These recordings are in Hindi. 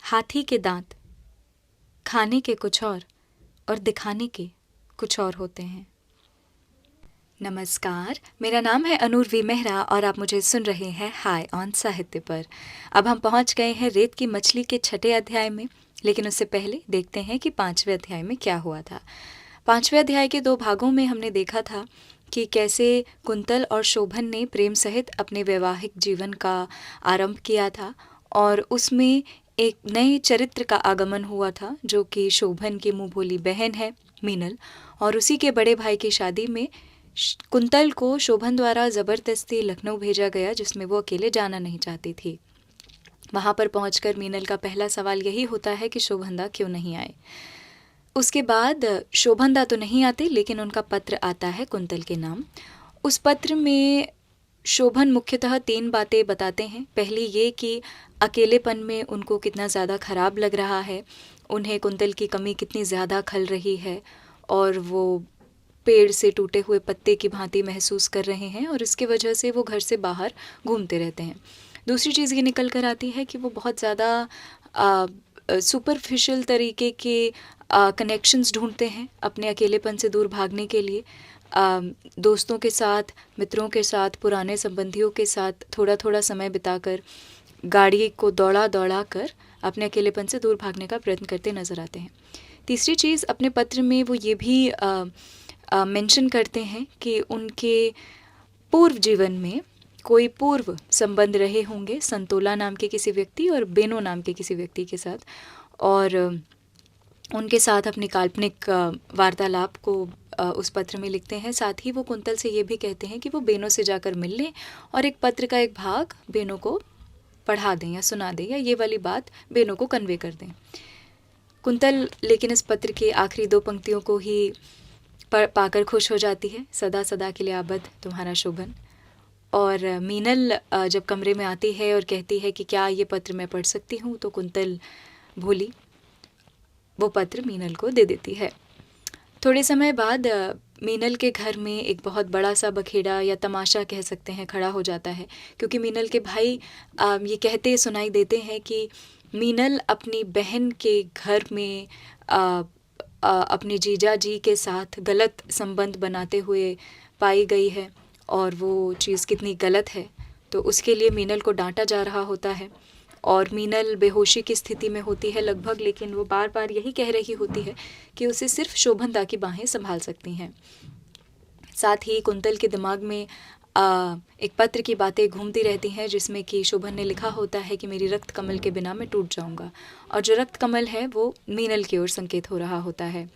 हाथी के दांत खाने के कुछ और दिखाने के कुछ और होते हैं। नमस्कार, मेरा नाम है अनूर्वी मेहरा और आप मुझे सुन रहे हैं हाय ऑन साहित्य पर। अब हम पहुंच गए हैं रेत की मछली के 6ठे अध्याय में, लेकिन उससे पहले देखते हैं कि 5वें अध्याय में क्या हुआ था। 5वें अध्याय के 2 भागों में हमने देखा था कि कैसे कुंतल और शोभन ने प्रेम सहित अपने वैवाहिक जीवन का आरंभ किया था और उसमें एक नए चरित्र का आगमन हुआ था जो कि शोभन की मुँह बोली बहन है मीनल, और उसी के बड़े भाई की शादी में कुंतल को शोभन द्वारा ज़बरदस्ती लखनऊ भेजा गया, जिसमें वो अकेले जाना नहीं चाहती थी। वहाँ पर पहुँचकर मीनल का पहला सवाल यही होता है कि शोभनदा क्यों नहीं आए। उसके बाद शोभनदा तो नहीं आते, लेकिन उनका पत्र आता है कुंतल के नाम। उस पत्र में शोभन मुख्यतः 3 बातें बताते हैं। पहली ये कि अकेलेपन में उनको कितना ज़्यादा ख़राब लग रहा है, उन्हें कुंतल की कमी कितनी ज़्यादा खल रही है और वो पेड़ से टूटे हुए पत्ते की भांति महसूस कर रहे हैं और इसके वजह से वो घर से बाहर घूमते रहते हैं। दूसरी चीज़ ये निकल कर आती है कि वो बहुत ज़्यादा सुपरफिशियल तरीके के कनेक्शंस ढूंढते हैं अपने अकेलेपन से दूर भागने के लिए। दोस्तों के साथ, मित्रों के साथ, पुराने संबंधियों के साथ थोड़ा थोड़ा समय बिताकर गाड़ी को दौड़ा दौड़ा कर अपने अकेलेपन से दूर भागने का प्रयत्न करते नज़र आते हैं। तीसरी चीज़ अपने पत्र में वो ये भी मेंशन करते हैं कि उनके पूर्व जीवन में कोई पूर्व संबंध रहे होंगे संतोला नाम के किसी व्यक्ति और बेनो नाम के किसी व्यक्ति के साथ, और उनके साथ अपनी काल्पनिक वार्तालाप को उस पत्र में लिखते हैं। साथ ही वो कुंतल से ये भी कहते हैं कि वो बेनो से जाकर मिल लें और एक पत्र का एक भाग बेनो को पढ़ा दें या सुना दें या ये वाली बात बेनो को कन्वे कर दें। कुंतल लेकिन इस पत्र की आखिरी 2 पंक्तियों को ही पाकर खुश हो जाती है, सदा सदा के लिए आबद तुम्हारा शोभन। और मीनल जब कमरे में आती है और कहती है कि क्या ये पत्र मैं पढ़ सकती हूँ, तो कुंतल भोली वो पत्र मीनल को दे देती है। थोड़े समय बाद मीनल के घर में एक बहुत बड़ा सा बखेड़ा या तमाशा कह सकते हैं खड़ा हो जाता है, क्योंकि मीनल के भाई ये कहते सुनाई देते हैं कि मीनल अपनी बहन के घर में अपने जीजा जी के साथ गलत संबंध बनाते हुए पाई गई है और वो चीज़ कितनी गलत है, तो उसके लिए मीनल को डांटा जा रहा होता है और मीनल बेहोशी की स्थिति में होती है लगभग, लेकिन वो बार बार यही कह रही होती है कि उसे सिर्फ शोभनदा की बाहें संभाल सकती हैं। साथ ही कुंतल के दिमाग में एक पत्र की बातें घूमती रहती हैं जिसमें कि शोभन ने लिखा होता है कि मेरी रक्त कमल के बिना मैं टूट जाऊंगा, और जो रक्त कमल है वो मीनल की ओर संकेत हो रहा होता है।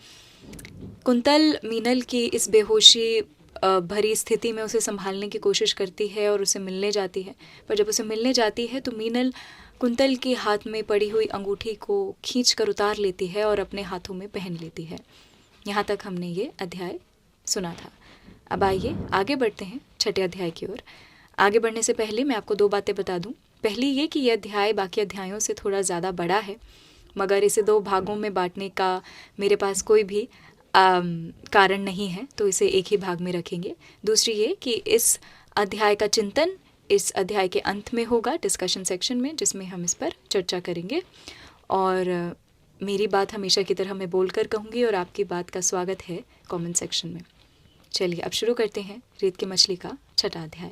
कुंतल मीनल की इस बेहोशी भरी स्थिति में उसे संभालने की कोशिश करती है और उसे मिलने जाती है, पर जब उसे मिलने जाती है तो मीनल कुंतल के हाथ में पड़ी हुई अंगूठी को खींच कर उतार लेती है और अपने हाथों में पहन लेती है। यहाँ तक हमने ये अध्याय सुना था। अब आइए आगे बढ़ते हैं 6ठे अध्याय की ओर। आगे बढ़ने से पहले मैं आपको 2 बातें बता दूं। पहली ये कि यह अध्याय बाकी अध्यायों से थोड़ा ज़्यादा बड़ा है, मगर इसे 2 भागों में बांटने का मेरे पास कोई भी कारण नहीं है, तो इसे एक ही भाग में रखेंगे। दूसरी ये कि इस अध्याय का चिंतन इस अध्याय के अंत में होगा, डिस्कशन सेक्शन में, जिसमें हम इस पर चर्चा करेंगे। और मेरी बात हमेशा की तरह मैं बोलकर कहूँगी और आपकी बात का स्वागत है कमेंट सेक्शन में। चलिए अब शुरू करते हैं रेत की मछली का 6ठा अध्याय।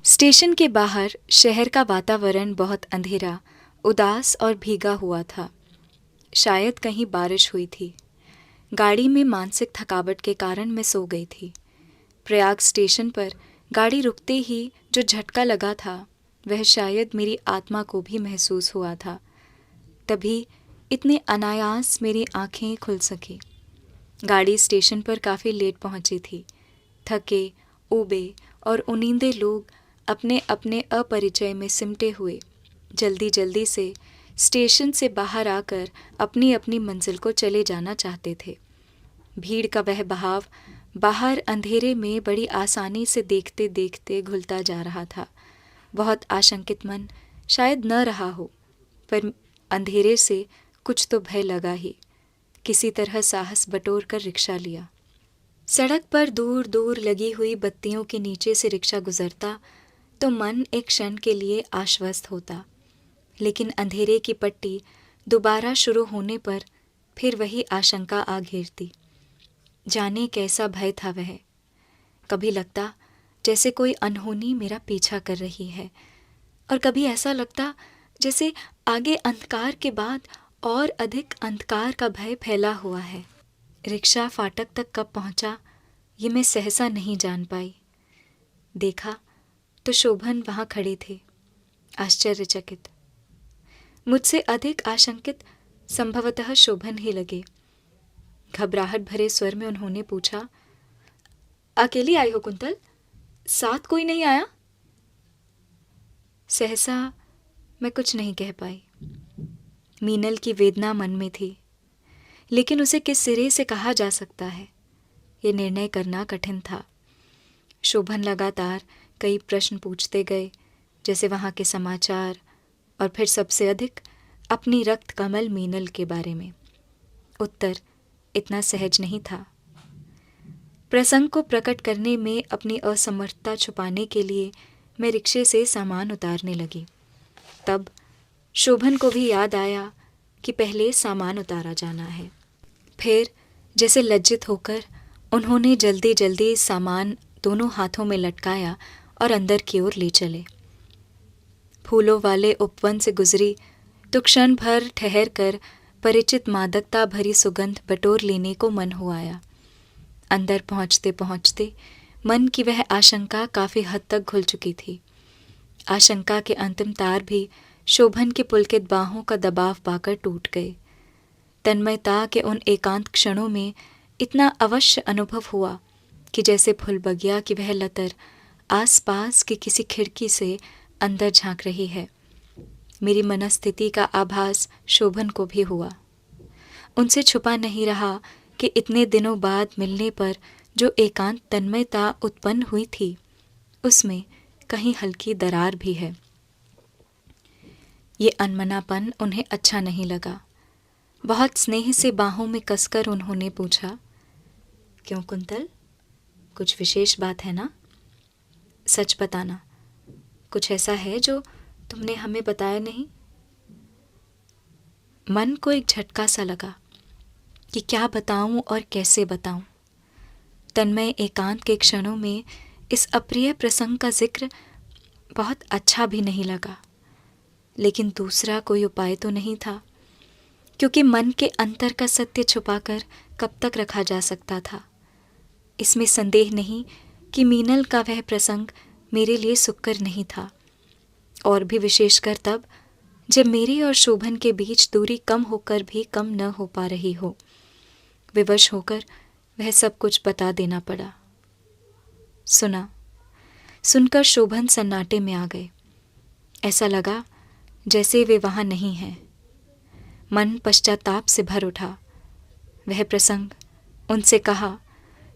स्टेशन के बाहर शहर का वातावरण बहुत अंधेरा, उदास और भीगा हुआ था। शायद कहीं बारिश हुई थी। गाड़ी में मानसिक थकावट के कारण मैं सो गई थी। प्रयाग स्टेशन पर गाड़ी रुकते ही जो झटका लगा था वह शायद मेरी आत्मा को भी महसूस हुआ था। तभी इतने अनायास मेरी आंखें खुल सकी। गाड़ी स्टेशन पर काफ़ी लेट पहुंची थी। थके, ऊबे और उनींदे लोग अपने अपने अपरिचय में सिमटे हुए जल्दी जल्दी से स्टेशन से बाहर आकर अपनी अपनी मंजिल को चले जाना चाहते थे। भीड़ का वह बहाव बाहर अंधेरे में बड़ी आसानी से देखते देखते घुलता जा रहा था। बहुत आशंकित मन शायद न रहा हो, पर अंधेरे से कुछ तो भय लगा ही। किसी तरह साहस बटोर कर रिक्शा लिया। सड़क पर दूर दूर लगी हुई बत्तियों के नीचे से रिक्शा गुजरता तो मन एक क्षण के लिए आश्वस्त होता। लेकिन अंधेरे की पट्टी दोबारा शुरू होने पर फिर वही आशंका आ घेरती। जाने कैसा भय था वह। कभी लगता जैसे कोई अनहोनी मेरा पीछा कर रही है, और कभी ऐसा लगता जैसे आगे अंधकार के बाद और अधिक अंधकार का भय फैला हुआ है। रिक्शा फाटक तक कब पहुंचा ये मैं सहसा नहीं जान पाई। देखा तो शोभन वहां खड़े थे, आश्चर्यचकित। मुझसे अधिक आशंकित संभवतः शोभन ही लगे। घबराहट भरे स्वर में उन्होंने पूछा, अकेली आई हो कुंतल? साथ कोई नहीं आया? सहसा मैं कुछ नहीं कह पाई। मीनल की वेदना मन में थी, लेकिन उसे किस सिरे से कहा जा सकता है, ये निर्णय करना कठिन था। शोभन लगातार कई प्रश्न पूछते गए, जैसे वहाँ के समाचार, और फिर सबसे अधिक अपनी रक्त कमल मीनल के बारे में। उत्तर इतना सहज नहीं था। प्रसंग को प्रकट करने में अपनी असमर्थता छुपाने के लिए मैं रिक्शे से सामान उतारने लगी। तब शोभन को भी याद आया कि पहले सामान उतारा जाना है। फिर जैसे लज्जित होकर उन्होंने जल्दी जल्दी सामान दोनों हाथों में लटकाया और अंदर की ओर ले चले। फूलों वाले उपवन से गुजरी तो क्षण भर ठहर कर परिचित मादकता भरी सुगंध बटोर लेने को मन हो आया। अंदर पहुंचते पहुंचते मन की वह आशंका काफी हद तक घुल चुकी थी। आशंका के अंतिम तार भी शोभन के पुलकित बाहों का दबाव पाकर टूट गए। तन्मयता के उन एकांत क्षणों में इतना अवश्य अनुभव हुआ कि जैसे फुलबगिया की वह लतर आसपास की किसी खिड़की से अंदर झांक रही है। मेरी मनस्थिति का आभास शोभन को भी हुआ। उनसे छुपा नहीं रहा कि इतने दिनों बाद मिलने पर जो एकांत तन्मयता उत्पन्न हुई थी, उसमें कहीं हल्की दरार भी है। ये अनमनापन उन्हें अच्छा नहीं लगा। बहुत स्नेह से बाहों में कसकर उन्होंने पूछा, क्यों कुंतल, कुछ विशेष बात है ना? सच बताना, कुछ ऐसा है जो तुमने हमें बताया नहीं? मन को एक झटका सा लगा कि क्या बताऊं और कैसे बताऊं। तन्मय एकांत के क्षणों में इस अप्रिय प्रसंग का जिक्र बहुत अच्छा भी नहीं लगा, लेकिन दूसरा कोई उपाय तो नहीं था, क्योंकि मन के अंतर का सत्य छुपाकर कब तक रखा जा सकता था। इसमें संदेह नहीं कि मीनल का वह प्रसंग मेरे लिए सुखकर नहीं था, और भी विशेषकर तब जब मेरी और शोभन के बीच दूरी कम होकर भी कम न हो पा रही हो। विवश होकर वह सब कुछ बता देना पड़ा। सुनकर शोभन सन्नाटे में आ गए। ऐसा लगा जैसे वे वहां नहीं हैं। मन पश्चाताप से भर उठा। वह प्रसंग, उनसे कहा,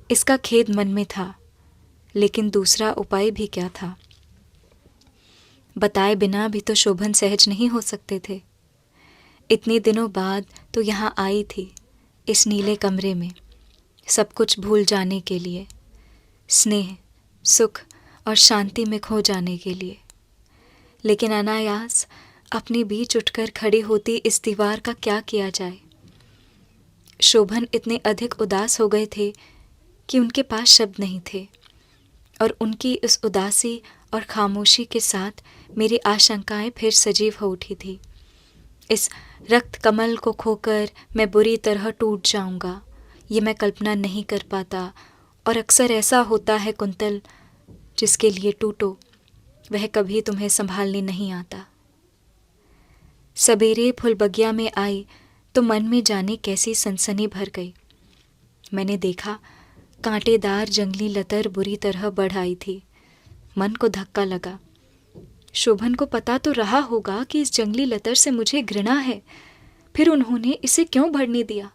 इसका खेद मन में था, लेकिन दूसरा उपाय भी क्या था? बताए बिना भी तो शोभन सहज नहीं हो सकते थे। इतने दिनों बाद तो यहाँ आई थी, इस नीले कमरे में, सब कुछ भूल जाने के लिए, स्नेह, सुख और शांति में खो जाने के लिए। लेकिन अनायास अपने बीच उठकर खड़ी होती इस दीवार का क्या किया जाए? शोभन इतने अधिक उदास हो गए थे कि उनके पास शब्द नहीं थे, और उनकी इस उदासी और खामोशी के साथ मेरी आशंकाएं फिर सजीव हो उठी थी। इस रक्त कमल को खोकर मैं बुरी तरह टूट जाऊंगा, ये मैं कल्पना नहीं कर पाता, और अक्सर ऐसा होता है कुंतल, जिसके लिए टूटो वह कभी तुम्हें संभालने नहीं आता। सवेरे फुलबगिया में आई तो मन में जाने कैसी सनसनी भर गई। मैंने देखा कांटेदार जंगली लतर बुरी तरह बढ़ आई थी। मन को धक्का लगा। शोभन को पता तो रहा होगा कि इस जंगली लतर से मुझे घृणा है, फिर उन्होंने इसे क्यों बढ़ने दिया?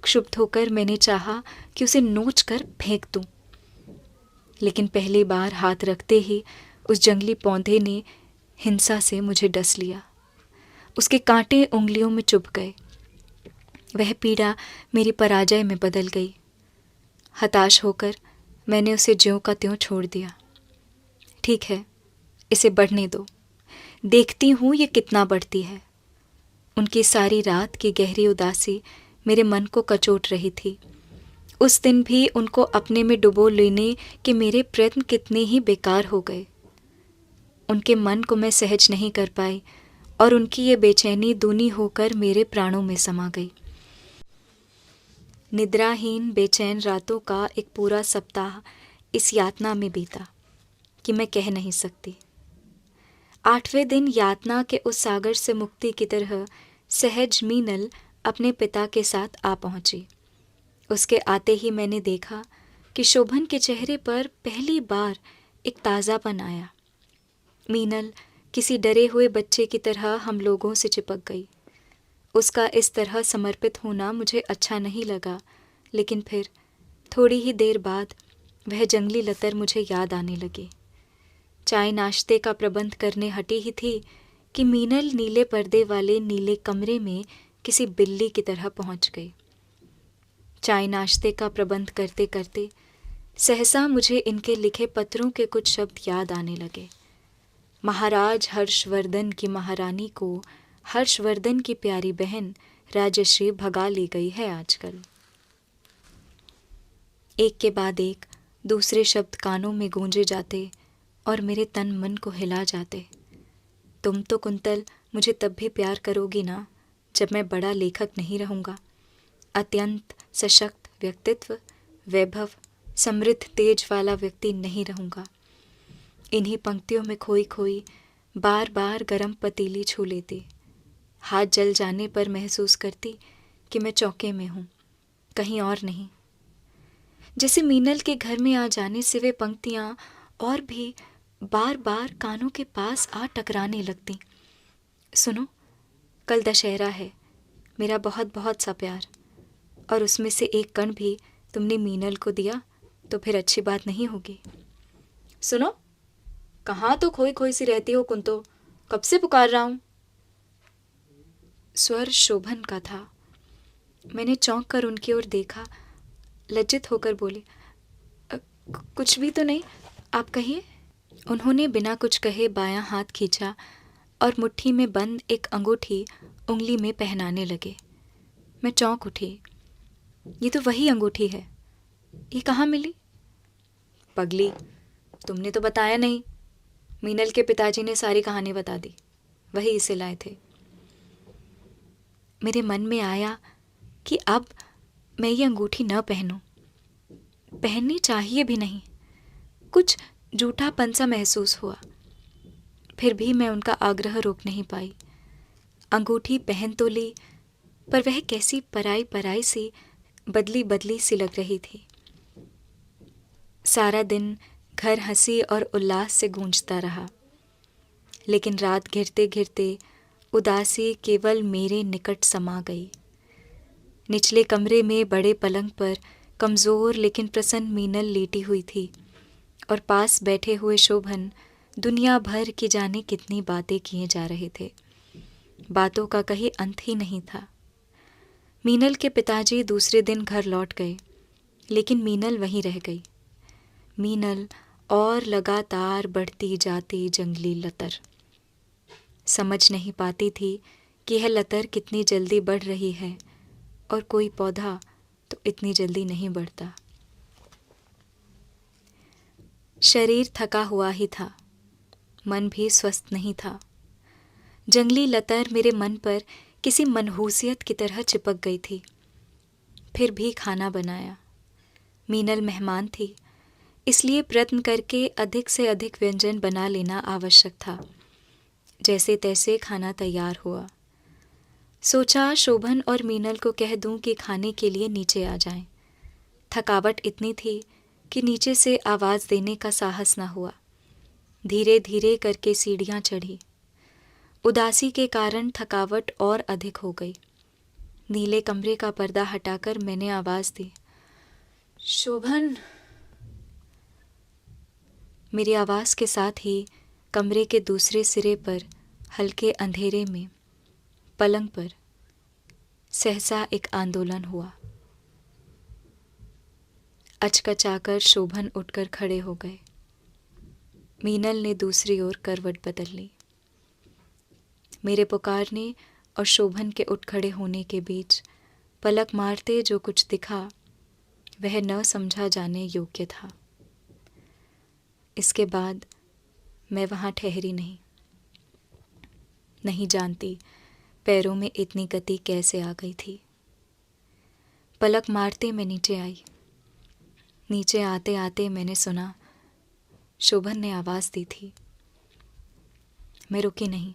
क्षुब्ध होकर मैंने चाहा कि उसे नोच कर फेंक दूं, लेकिन पहली बार हाथ रखते ही उस जंगली पौधे ने हिंसा से मुझे डस लिया। उसके कांटे उंगलियों में चुभ गए। वह पीड़ा मेरी पराजय में बदल गई। हताश होकर मैंने उसे ज्यों का त्यों छोड़ दिया। ठीक है, इसे बढ़ने दो, देखती हूँ ये कितना बढ़ती है। उनकी सारी रात की गहरी उदासी मेरे मन को कचोट रही थी। उस दिन भी उनको अपने में डुबो लेने के मेरे प्रयत्न कितने ही बेकार हो गए। उनके मन को मैं सहज नहीं कर पाई और उनकी ये बेचैनी दूनी होकर मेरे प्राणों में समा गई। निद्राहीन बेचैन रातों का एक पूरा सप्ताह इस यातना में बीता कि मैं कह नहीं सकती। 8वें दिन यातना के उस सागर से मुक्ति की तरह सहज मीनल अपने पिता के साथ आ पहुंची। उसके आते ही मैंने देखा कि शोभन के चेहरे पर पहली बार एक ताज़ापन आया। मीनल किसी डरे हुए बच्चे की तरह हम लोगों से चिपक गई। उसका इस तरह समर्पित होना मुझे अच्छा नहीं लगा, लेकिन फिर थोड़ी ही देर बाद वह जंगली लतर मुझे याद आने लगी। चाय नाश्ते का प्रबंध करने हटी ही थी कि मीनल नीले पर्दे वाले नीले कमरे में किसी बिल्ली की तरह पहुंच गई। चाय नाश्ते का प्रबंध करते करते सहसा मुझे इनके लिखे पत्रों के कुछ शब्द याद आने लगे। महाराज हर्षवर्धन की महारानी को हर्षवर्धन की प्यारी बहन राजश्री भगा ले गई है आजकल। एक के बाद एक दूसरे शब्द कानों में गूंजे जाते और मेरे तन मन को हिला जाते। तुम तो कुंतल मुझे तब भी प्यार करोगी ना, जब मैं बड़ा लेखक नहीं रहूँगा, अत्यंत सशक्त व्यक्तित्व, वैभव, समृद्ध तेज वाला व्यक्ति नहीं रहूँगा। इन्हीं पंक्तियों में खोई खोई बार बार गरम पतीली छू लेती। हाथ जल जाने पर महसूस करती कि मैं चौके में हूँ, कहीं और नहीं। जैसे मीनल के घर में आ जाने से वे पंक्तियाँ और भी बार बार कानों के पास आ टकराने लगती। सुनो, कल दशहरा है, मेरा बहुत बहुत सा प्यार, और उसमें से एक कण भी तुमने मीनल को दिया तो फिर अच्छी बात नहीं होगी। सुनो, कहाँ तो खोई खोई सी रहती हो कुंतो, कब से पुकार रहा हूँ। स्वर शोभन का था। मैंने चौंक कर उनकी ओर देखा, लज्जित होकर बोली, कुछ भी तो नहीं, आप कहिए। उन्होंने बिना कुछ कहे बायां हाथ खींचा और मुट्ठी में बंद एक अंगूठी उंगली में पहनाने लगे। मैं चौंक उठी। ये तो वही अंगूठी है। ये कहाँ मिली? पगली, तुमने तो बताया नहीं। मीनल के पिताजी ने सारी कहानी बता दी, वही इसे लाए थे। मेरे मन में आया कि अब मैं ये अंगूठी न पहनूं, पहननी चाहिए भी नहीं। कुछ झूठापन सा महसूस हुआ। फिर भी मैं उनका आग्रह रोक नहीं पाई। अंगूठी पहन तो ली, पर वह कैसी पराई पराई सी बदली बदली सी लग रही थी। सारा दिन घर हंसी और उल्लास से गूंजता रहा, लेकिन रात घिरते घिरते उदासी केवल मेरे निकट समा गई। निचले कमरे में बड़े पलंग पर कमज़ोर लेकिन प्रसन्न मीनल लेटी हुई थी और पास बैठे हुए शोभन दुनिया भर की जाने कितनी बातें किए जा रहे थे। बातों का कहीं अंत ही नहीं था। मीनल के पिताजी दूसरे दिन घर लौट गए, लेकिन मीनल वहीं रह गई। मीनल और लगातार बढ़ती जाती जंगली लतर। समझ नहीं पाती थी कि यह लतर कितनी जल्दी बढ़ रही है और कोई पौधा तो इतनी जल्दी नहीं बढ़ता। शरीर थका हुआ ही था, मन भी स्वस्थ नहीं था। जंगली लतर मेरे मन पर किसी मनहूसियत की तरह चिपक गई थी। फिर भी खाना बनाया। मीनल मेहमान थी, इसलिए प्रयत्न करके अधिक से अधिक व्यंजन बना लेना आवश्यक था। जैसे तैसे खाना तैयार हुआ। सोचा शोभन और मीनल को कह दूं कि खाने के लिए नीचे आ जाएं। थकावट इतनी थी कि नीचे से आवाज़ देने का साहस न हुआ। धीरे धीरे करके सीढ़ियाँ चढ़ी। उदासी के कारण थकावट और अधिक हो गई। नीले कमरे का पर्दा हटाकर मैंने आवाज़ दी, शोभन। मेरी आवाज़ के साथ ही कमरे के दूसरे सिरे पर हल्के अंधेरे में पलंग पर सहसा एक आंदोलन हुआ। अचकचाकर शोभन उठकर खड़े हो गए। मीनल ने दूसरी ओर करवट बदल ली। मेरे पुकारने और शोभन के उठ खड़े होने के बीच पलक मारते जो कुछ दिखा वह न समझा जाने योग्य था। इसके बाद मैं वहाँ ठहरी नहीं। नहीं जानती पैरों में इतनी गति कैसे आ गई थी। पलक मारते मैं नीचे आई। नीचे आते आते मैंने सुना शोभन ने आवाज़ दी थी। मैं रुकी नहीं,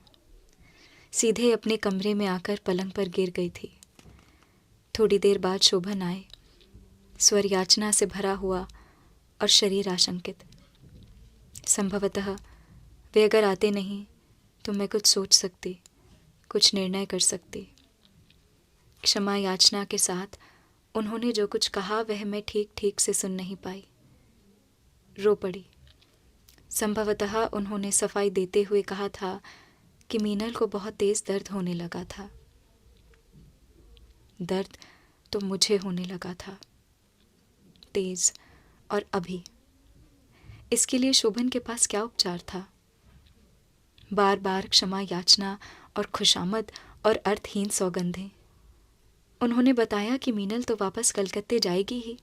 सीधे अपने कमरे में आकर पलंग पर गिर गई थी। थोड़ी देर बाद शोभन आए, स्वर याचना से भरा हुआ और शरीर आशंकित। संभवतः वे अगर आते नहीं तो मैं कुछ सोच सकती, कुछ निर्णय कर सकती। क्षमा याचना के साथ उन्होंने जो कुछ कहा वह मैं ठीक ठीक से सुन नहीं पाई। रो पड़ी। संभवतः उन्होंने सफाई देते हुए कहा था कि मीनल को बहुत तेज दर्द होने लगा था। दर्द तो मुझे होने लगा था, तेज और अभी। इसके लिए शोभन के पास क्या उपचार था? बार बार क्षमा याचना और खुशामद और अर्थहीन सौगंधें। उन्होंने बताया कि मीनल तो वापस कलकत्ते जाएगी ही।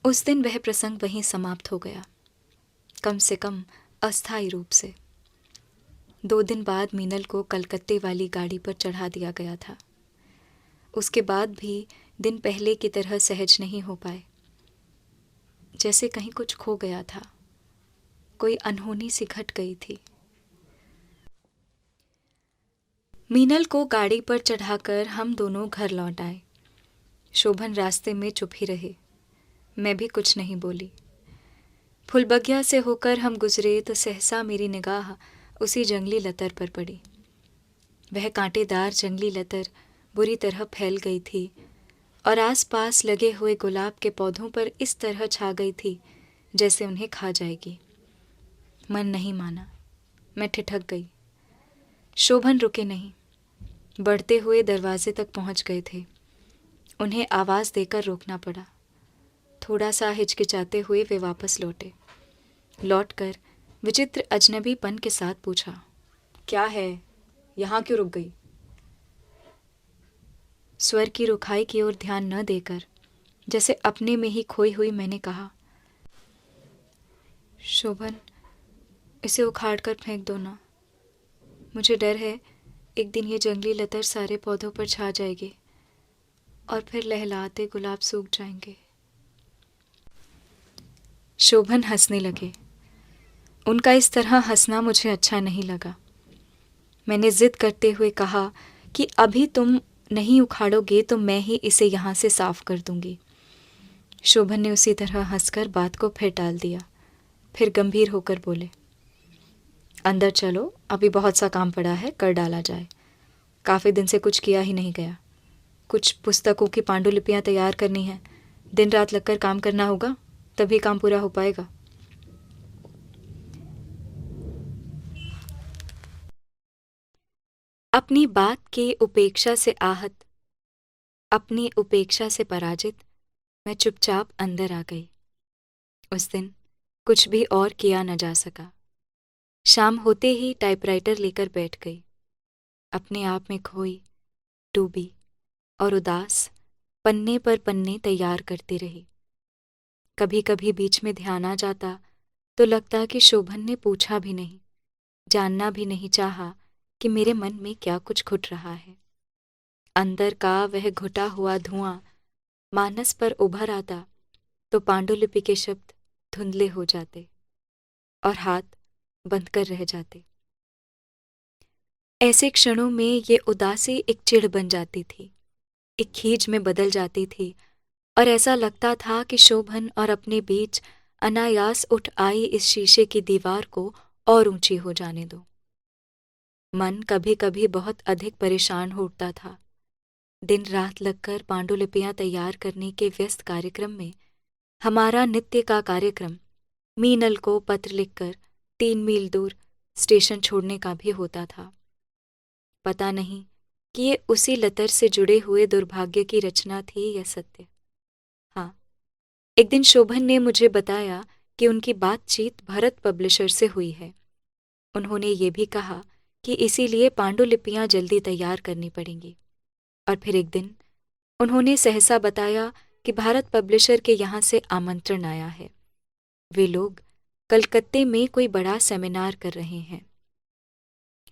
उस दिन वह प्रसंग वहीं समाप्त हो गया, कम से कम अस्थायी रूप से। 2 दिन बाद मीनल को कलकत्ते वाली गाड़ी पर चढ़ा दिया गया था। उसके बाद भी दिन पहले की तरह सहज नहीं हो पाए, जैसे कहीं कुछ खो गया था, कोई अनहोनी सी घट गई थी। मीनल को गाड़ी पर चढ़ाकर हम दोनों घर लौट आए। शोभन रास्ते में चुप ही रहे। मैं भी कुछ नहीं बोली। फुलबगिया से होकर हम गुजरे तो सहसा मेरी निगाह उसी जंगली लतर पर पड़ी। वह कांटेदार जंगली लतर बुरी तरह फैल गई थी और आसपास लगे हुए गुलाब के पौधों पर इस तरह छा गई थी जैसे उन्हें खा जाएगी। मन नहीं माना, मैं ठिठक गई। शोभन रुके नहीं, बढ़ते हुए दरवाजे तक पहुंच गए थे। उन्हें आवाज़ देकर रोकना पड़ा। थोड़ा सा हिचकिचाते हुए वे वापस लौटे। लौटकर विचित्र अजनबीपन के साथ पूछा, क्या है, यहाँ क्यों रुक गई? स्वर की रुखाई की ओर ध्यान न देकर जैसे अपने में ही खोई हुई मैंने कहा, शोभन, इसे उखाड़ कर फेंक दो ना। मुझे डर है एक दिन ये जंगली लतर सारे पौधों पर छा जाएगी और फिर लहलाते गुलाब सूख जाएंगे। शोभन हंसने लगे। उनका इस तरह हंसना मुझे अच्छा नहीं लगा। मैंने जिद करते हुए कहा कि अभी तुम नहीं उखाड़ोगे तो मैं ही इसे यहाँ से साफ कर दूंगी। शोभन ने उसी तरह हंसकर बात को फिर टाल दिया। फिर गंभीर होकर बोले, अंदर चलो, अभी बहुत सा काम पड़ा है, कर डाला जाए। काफ़ी दिन से कुछ किया ही नहीं गया। कुछ पुस्तकों की पांडुलिपियाँ तैयार करनी है। दिन रात लगकर काम करना होगा, तभी काम पूरा हो पाएगा। अपनी बात की उपेक्षा से आहत, अपनी उपेक्षा से पराजित, मैं चुपचाप अंदर आ गई। उस दिन कुछ भी और किया न जा सका। शाम होते ही टाइपराइटर लेकर बैठ गई। अपने आप में खोई, डूबी और उदास पन्ने पर पन्ने तैयार करती रही। कभी कभी बीच में ध्यान आ जाता तो लगता कि शोभन ने पूछा भी नहीं, जानना भी नहीं चाहा कि मेरे मन में क्या कुछ घुट रहा है। अंदर का वह घुटा हुआ धुआं मानस पर उभर आता तो पांडुलिपि के शब्द धुंधले हो जाते और हाथ बंद कर रह जाते। ऐसे क्षणों में ये उदासी एक चिढ़ बन जाती थी, एक खीज में बदल जाती थी और ऐसा लगता था कि शोभन और अपने बीच अनायास उठ आई इस शीशे की दीवार को और ऊंची हो जाने दो। मन कभी कभी बहुत अधिक परेशान हो उठता था। दिन रात लगकर पांडुलिपियां तैयार करने के व्यस्त कार्यक्रम में हमारा नित्य का कार्यक्रम मीनल को पत्र लिखकर 3 मील दूर स्टेशन छोड़ने का भी होता था। पता नहीं कि ये उसी लतर से जुड़े हुए दुर्भाग्य की रचना थी या सत्य। हाँ, एक दिन शोभन ने मुझे बताया कि उनकी बातचीत भरत पब्लिशर से हुई है। उन्होंने ये भी कहा कि इसीलिए पांडुलिपियां जल्दी तैयार करनी पड़ेंगी। और फिर एक दिन उन्होंने सहसा बताया कि भारत पब्लिशर के यहाँ से आमंत्रण आया है। वे लोग कलकत्ते में कोई बड़ा सेमिनार कर रहे हैं।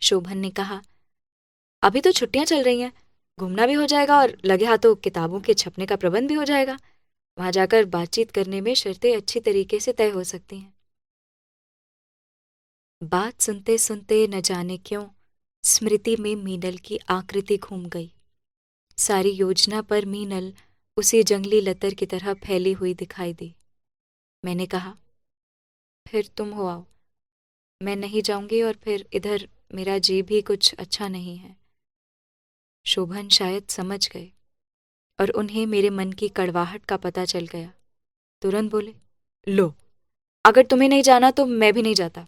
शोभन ने कहा, अभी तो छुट्टियां चल रही हैं, घूमना भी हो जाएगा और लगे हाथों किताबों के छपने का प्रबंध भी हो जाएगा। वहां जाकर बातचीत करने में शर्तें अच्छी तरीके से तय हो सकती हैं। बात सुनते सुनते न जाने क्यों स्मृति में मीनल की आकृति घूम गई। सारी योजना पर मीनल उसी जंगली लतर की तरह फैली हुई दिखाई दी। मैंने कहा, फिर तुम हो आओ, मैं नहीं जाऊंगी और फिर इधर मेरा जी भी कुछ अच्छा नहीं है। शोभन शायद समझ गए और उन्हें मेरे मन की कड़वाहट का पता चल गया। तुरंत बोले, लो, अगर तुम्हें नहीं जाना तो मैं भी नहीं जाता।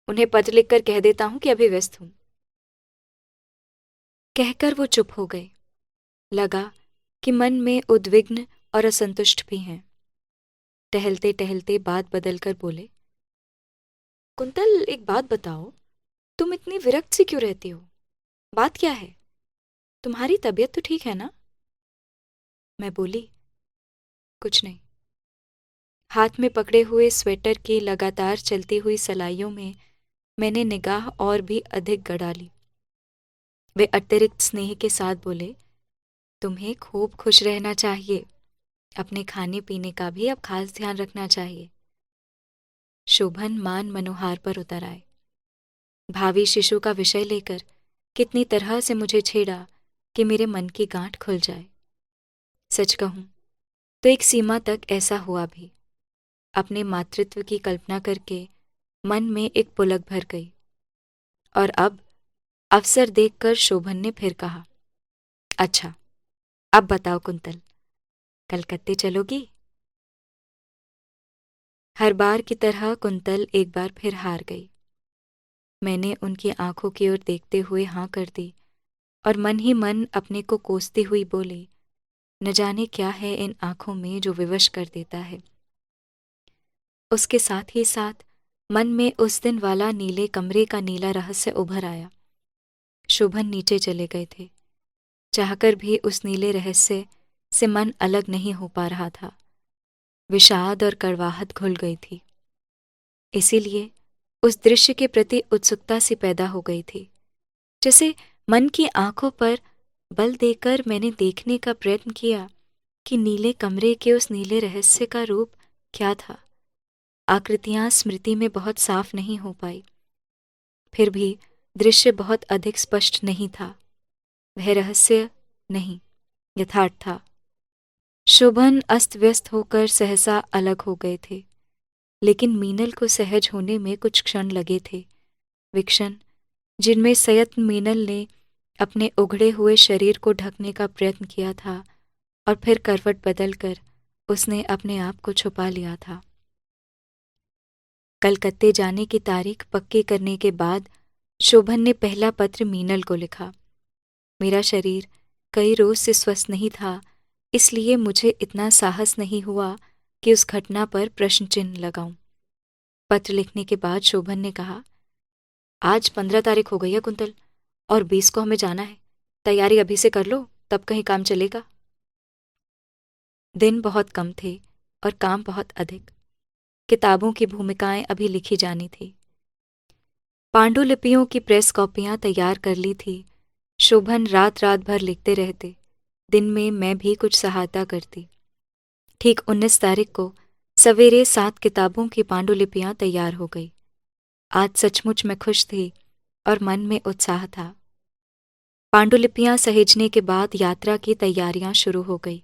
उन्हें पत्र लिखकर कह देता हूं कि अभी व्यस्त हूं। कहकर वो चुप हो गए। लगा कि मन में उद्विग्न और असंतुष्ट भी हैं। टहलते टहलते बात बदलकर बोले, कुंतल, एक बात बताओ, तुम इतनी विरक्त सी क्यों रहती हो? बात क्या है? तुम्हारी तबीयत तो ठीक है ना? मैं बोली, कुछ नहीं। हाथ में पकड़े हुए स्वेटर की लगातार चलती हुई सलाइयों में मैंने निगाह और भी अधिक गड़ा ली। वे अतिरिक्त स्नेह के साथ बोले, तुम्हें खूब खुश रहना चाहिए। अपने खाने पीने का भी अब खास ध्यान रखना चाहिए। शोभन मान मनोहार पर उतर आए। भावी शिशु का विषय लेकर कितनी तरह से मुझे छेड़ा कि मेरे मन की गांठ खुल जाए। सच कहूं तो एक सीमा तक ऐसा हुआ भी। अपने मातृत्व की कल्पना करके मन में एक पुलक भर गई। और अब अवसर देखकर शोभन ने फिर कहा, अच्छा, अब बताओ कुंतल, कलकत्ते चलोगी? हर बार की तरह कुंतल एक बार फिर हार गई। मैंने उनकी आंखों की ओर देखते हुए हाँ कर दी और मन ही मन अपने को कोसती हुई बोली, न जाने क्या है इन आंखों में जो विवश कर देता है। उसके साथ ही साथ मन में उस दिन वाला नीले कमरे का नीला रहस्य उभर आया। शोभन नीचे चले गए थे। चाहकर भी उस नीले रहस्य से मन अलग नहीं हो पा रहा था। विषाद और कड़वाहट घुल गई थी। इसीलिए उस दृश्य के प्रति उत्सुकता सी पैदा हो गई थी। जैसे मन की आंखों पर बल देकर मैंने देखने का प्रयत्न किया कि नीले कमरे के उस नीले रहस्य का रूप क्या था। आकृतियां स्मृति में बहुत साफ नहीं हो पाई। फिर भी दृश्य बहुत अधिक स्पष्ट नहीं था। वह रहस्य नहीं, यथार्थ था। शोभन अस्त व्यस्त होकर सहसा अलग हो गए थे, लेकिन मीनल को सहज होने में कुछ क्षण लगे थे। वे क्षण जिनमें सयत्न मीनल ने अपने उघड़े हुए शरीर को ढकने का प्रयत्न किया था और फिर करवट बदलकर उसने अपने आप को छुपा लिया था। कलकत्ते जाने की तारीख पक्की करने के बाद शोभन ने पहला पत्र मीनल को लिखा। मेरा शरीर कई रोज से स्वस्थ नहीं था, इसलिए मुझे इतना साहस नहीं हुआ कि उस घटना पर प्रश्न चिन्ह लगाऊं। पत्र लिखने के बाद शोभन ने कहा, आज 15 तारीख हो गई है कुंतल, और 20 को हमें जाना है। तैयारी अभी से कर लो, तब कहीं काम चलेगा। दिन बहुत कम थे और काम बहुत अधिक। किताबों की भूमिकाएं अभी लिखी जानी थी। पांडुलिपियों की प्रेस कॉपियां तैयार कर ली थी। शोभन रात रात भर लिखते रहते। दिन में मैं भी कुछ सहायता करती। ठीक 19 तारीख को सवेरे 7 किताबों की पांडुलिपियां तैयार हो गई। आज सचमुच मैं खुश थी और मन में उत्साह था। पांडुलिपियां सहेजने के बाद यात्रा की तैयारियां शुरू हो गई।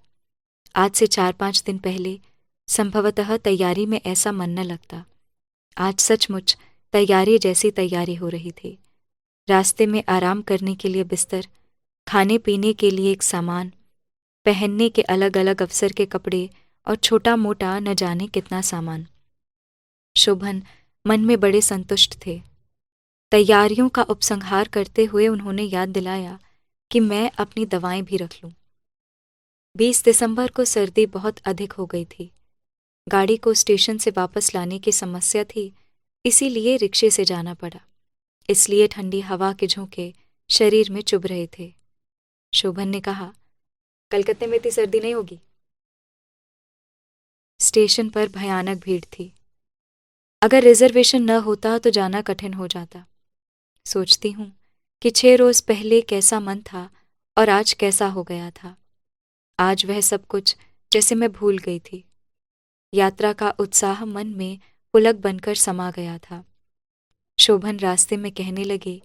आज से 4-5 दिन पहले संभवतः तैयारी में ऐसा मन न लगता। आज सचमुच तैयारी जैसी तैयारी हो रही थी। रास्ते में आराम करने के लिए बिस्तर, खाने पीने के लिए एक सामान, पहनने के अलग अलग अवसर के कपड़े और छोटा मोटा न जाने कितना सामान। शोभन मन में बड़े संतुष्ट थे। तैयारियों का उपसंहार करते हुए उन्होंने याद दिलाया कि मैं अपनी दवाएं भी रख लूं। 20 दिसंबर को सर्दी बहुत अधिक हो गई थी। गाड़ी को स्टेशन से वापस लाने की समस्या थी, इसीलिए रिक्शे से जाना पड़ा। इसलिए ठंडी हवा के झोंके शरीर में चुभ रहे थे। शोभन ने कहा, कलकत्ते में इतनी सर्दी नहीं होगी। स्टेशन पर भयानक भीड़ थी। अगर रिजर्वेशन न होता तो जाना कठिन हो जाता। सोचती हूँ कि 6 रोज पहले कैसा मन था और आज कैसा हो गया था। आज वह सब कुछ जैसे मैं भूल गई थी। यात्रा का उत्साह मन में पुलक बनकर समा गया था। शोभन रास्ते में कहने लगे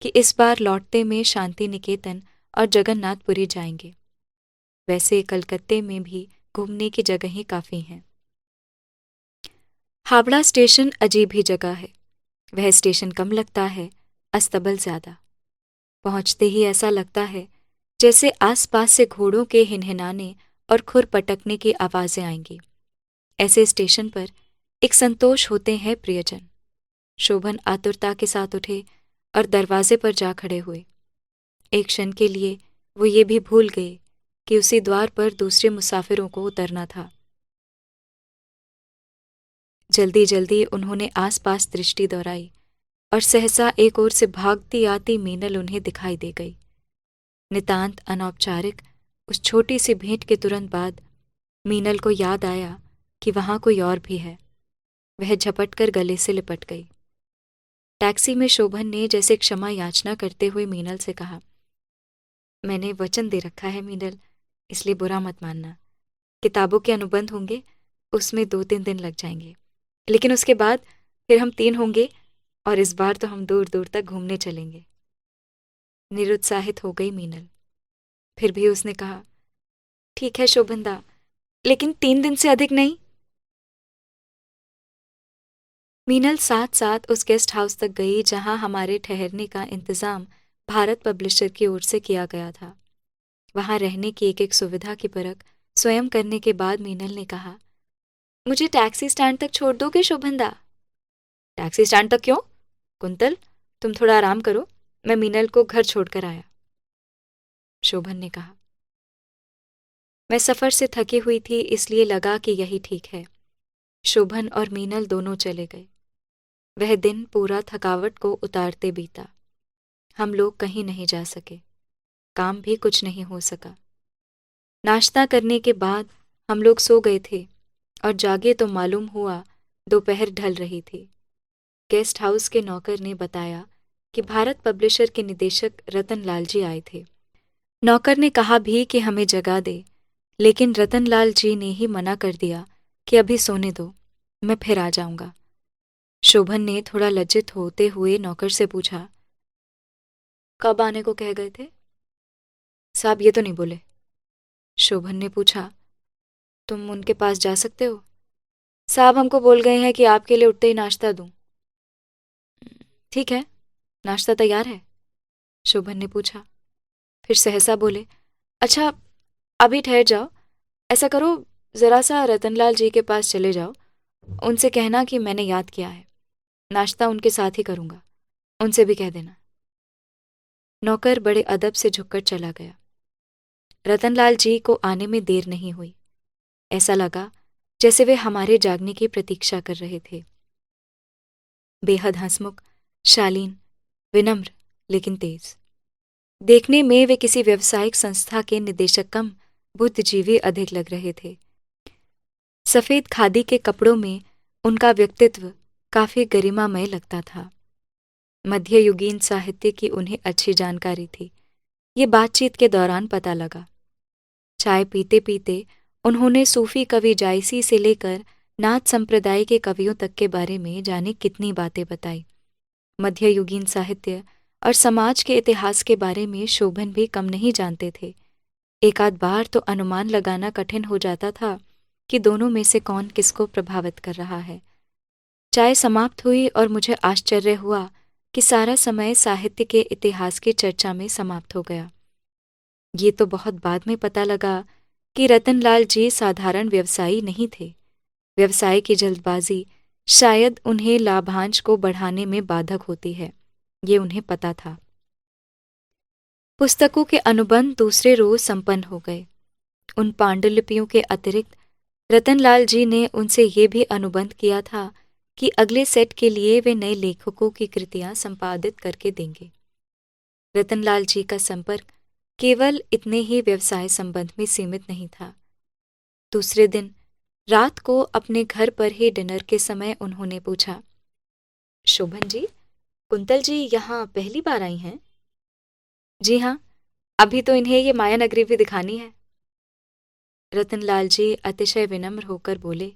कि इस बार लौटते में शांति निकेतन और जगन्नाथपुरी जाएंगे। वैसे कलकत्ते में भी घूमने की जगहें काफ़ी हैं। हावड़ा स्टेशन अजीब ही जगह है। वह स्टेशन कम लगता है, अस्तबल ज्यादा। पहुंचते ही ऐसा लगता है जैसे आसपास से घोड़ों के हिनहिनाने और खुर पटकने की आवाजें आएंगी। ऐसे स्टेशन पर एक संतोष होते हैं प्रियजन। शोभन आतुरता के साथ उठे और दरवाजे पर जा खड़े हुए। एक क्षण के लिए वो ये भी भूल गए कि उसी द्वार पर दूसरे मुसाफिरों को उतरना था। जल्दी जल्दी उन्होंने आसपास दृष्टि दौड़ाई और सहसा एक ओर से भागती आती मीनल उन्हें दिखाई दे गई। नितांत अनौपचारिक उस छोटी सी भेंट के तुरंत बाद मीनल को याद आया कि वहां कोई और भी है। वह झपट कर गले से लिपट गई। टैक्सी में शोभन ने जैसे क्षमा याचना करते हुए मीनल से कहा, मैंने वचन दे रखा है मीनल, इसलिए बुरा मत मानना। किताबों के अनुबंध होंगे, उसमें 2-3 दिन लग जाएंगे, लेकिन उसके बाद फिर हम 3 होंगे और इस बार तो हम दूर दूर तक घूमने चलेंगे। निरुत्साहित हो गई मीनल। फिर भी उसने कहा, ठीक है शोभनदा, लेकिन 3 दिन से अधिक नहीं। मीनल साथ साथ उस गेस्ट हाउस तक गई जहां हमारे ठहरने का इंतजाम भारत पब्लिशर की ओर से किया गया था। वहां रहने की एक एक सुविधा की परख स्वयं करने के बाद मीनल ने कहा, मुझे टैक्सी स्टैंड तक छोड़ दोगे शोभनदा? टैक्सी स्टैंड तक क्यों? कुंतल, तुम थोड़ा आराम करो, मैं मीनल को घर छोड़कर आया। शोभन ने कहा, मैं सफर से थकी हुई थी, इसलिए लगा कि यही ठीक है। शोभन और मीनल दोनों चले गए। वह दिन पूरा थकावट को उतारते बीता। हम लोग कहीं नहीं जा सके, काम भी कुछ नहीं हो सका। नाश्ता करने के बाद हम लोग सो गए थे और जागे तो मालूम हुआ दोपहर ढल रही थी। गेस्ट हाउस के नौकर ने बताया कि भारत पब्लिशर के निदेशक रतनलाल जी आए थे। नौकर ने कहा भी कि हमें जगा दे, लेकिन रतनलाल जी ने ही मना कर दिया कि अभी सोने दो, मैं फिर आ जाऊंगा। शोभन ने थोड़ा लज्जित होते हुए नौकर से पूछा, कब आने को कह गए थे? साहब ये तो नहीं बोले। शोभन ने पूछा, तुम उनके पास जा सकते हो? साहब हमको बोल गए हैं कि आपके लिए उठते ही नाश्ता दूं। ठीक है, नाश्ता तैयार है? शोभन ने पूछा। फिर सहसा बोले, अच्छा अभी ठहर जाओ, ऐसा करो जरा सा रतनलाल जी के पास चले जाओ, उनसे कहना कि मैंने याद किया है, नाश्ता उनके साथ ही करूंगा, उनसे भी कह देना। नौकर बड़े अदब से झुककर चला गया। रतनलाल जी को आने में देर नहीं हुई। ऐसा लगा जैसे वे हमारे जागने की प्रतीक्षा कर रहे थे। बेहद हंसमुख, शालीन, विनम्र लेकिन तेज। देखने में वे किसी व्यावसायिक संस्था के निदेशक कम बुद्धिजीवी अधिक लग रहे थे। सफेद खादी के कपड़ों में उनका व्यक्तित्व काफी गरिमामय लगता था। मध्ययुगीन साहित्य की उन्हें अच्छी जानकारी थी, ये बातचीत के दौरान पता लगा। चाय पीते पीते उन्होंने सूफी कवि जायसी से लेकर नाथ संप्रदाय के कवियों तक के बारे में जाने कितनी बातें बताई। मध्ययुगीन साहित्य और समाज के इतिहास के बारे में शोभन भी कम नहीं जानते थे। एक आध बार तो अनुमान लगाना कठिन हो जाता था कि दोनों में से कौन किसको प्रभावित कर रहा है। चाय समाप्त हुई और मुझे आश्चर्य हुआ कि सारा समय साहित्य के इतिहास की चर्चा में समाप्त हो गया। ये तो बहुत बाद में पता लगा कि रतनलाल जी साधारण व्यवसायी नहीं थे। व्यवसाय की जल्दबाजी शायद उन्हें लाभांश को बढ़ाने में बाधक होती है, ये उन्हें पता था। पुस्तकों के अनुबंध दूसरे रोज संपन्न हो गए। उन पांडुलिपियों के अतिरिक्त रतनलाल जी ने उनसे ये भी अनुबंध किया था कि अगले सेट के लिए वे नए लेखकों की कृतियां संपादित करके देंगे। रतनलाल जी का संपर्क केवल इतने ही व्यवसाय संबंध में सीमित नहीं था। दूसरे दिन रात को अपने घर पर ही डिनर के समय उन्होंने पूछा, शोभन जी, कुंतल जी यहाँ पहली बार आई हैं? जी हाँ, अभी तो इन्हें ये माया नगरी भी दिखानी है। रतनलाल जी अतिशय विनम्र होकर बोले,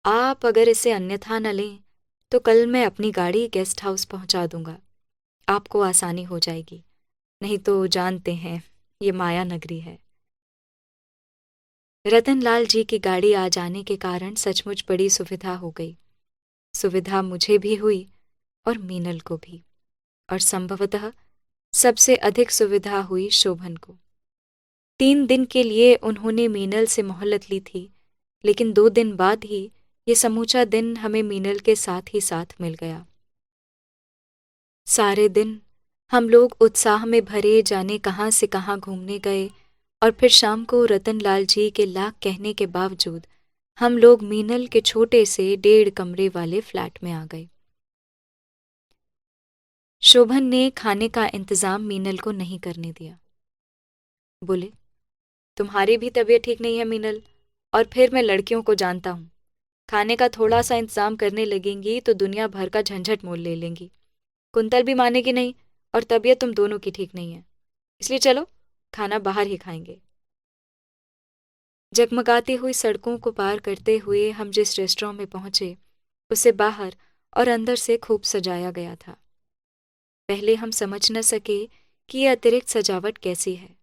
आप अगर इसे अन्यथा न लें तो कल मैं अपनी गाड़ी गेस्ट हाउस पहुंचा दूंगा, आपको आसानी हो जाएगी। नहीं तो जानते हैं ये माया नगरी है। रतनलाल जी की गाड़ी आ जाने के कारण सचमुच बड़ी सुविधा हो गई। सुविधा मुझे भी हुई और मीनल को भी, और संभवतः सबसे अधिक सुविधा हुई शोभन को। 3 दिन के लिए उन्होंने मीनल से मोहलत ली थी, लेकिन 2 दिन बाद ही ये समूचा दिन हमें मीनल के साथ ही साथ मिल गया। सारे दिन हम लोग उत्साह में भरे जाने कहाँ से कहाँ घूमने गए, और फिर शाम को रतनलाल जी के लाख कहने के बावजूद हम लोग मीनल के छोटे से 1.5 कमरे वाले फ्लैट में आ गए। शोभन ने खाने का इंतजाम मीनल को नहीं करने दिया। बोले, तुम्हारी भी तबीयत ठीक नहीं है मीनल, और फिर मैं लड़कियों को जानता हूँ, खाने का थोड़ा सा इंतजाम करने लगेंगी तो दुनिया भर का झंझट मोल ले लेंगी। कुंतल भी मानेगी नहीं, और तबीयत तुम दोनों की ठीक नहीं है, इसलिए चलो खाना बाहर ही खाएंगे। जगमगाती हुई सड़कों को पार करते हुए हम जिस रेस्टोरेंट में पहुंचे, उसे बाहर और अंदर से खूब सजाया गया था। पहले हम समझ न सके कि यह अतिरिक्त सजावट कैसी है।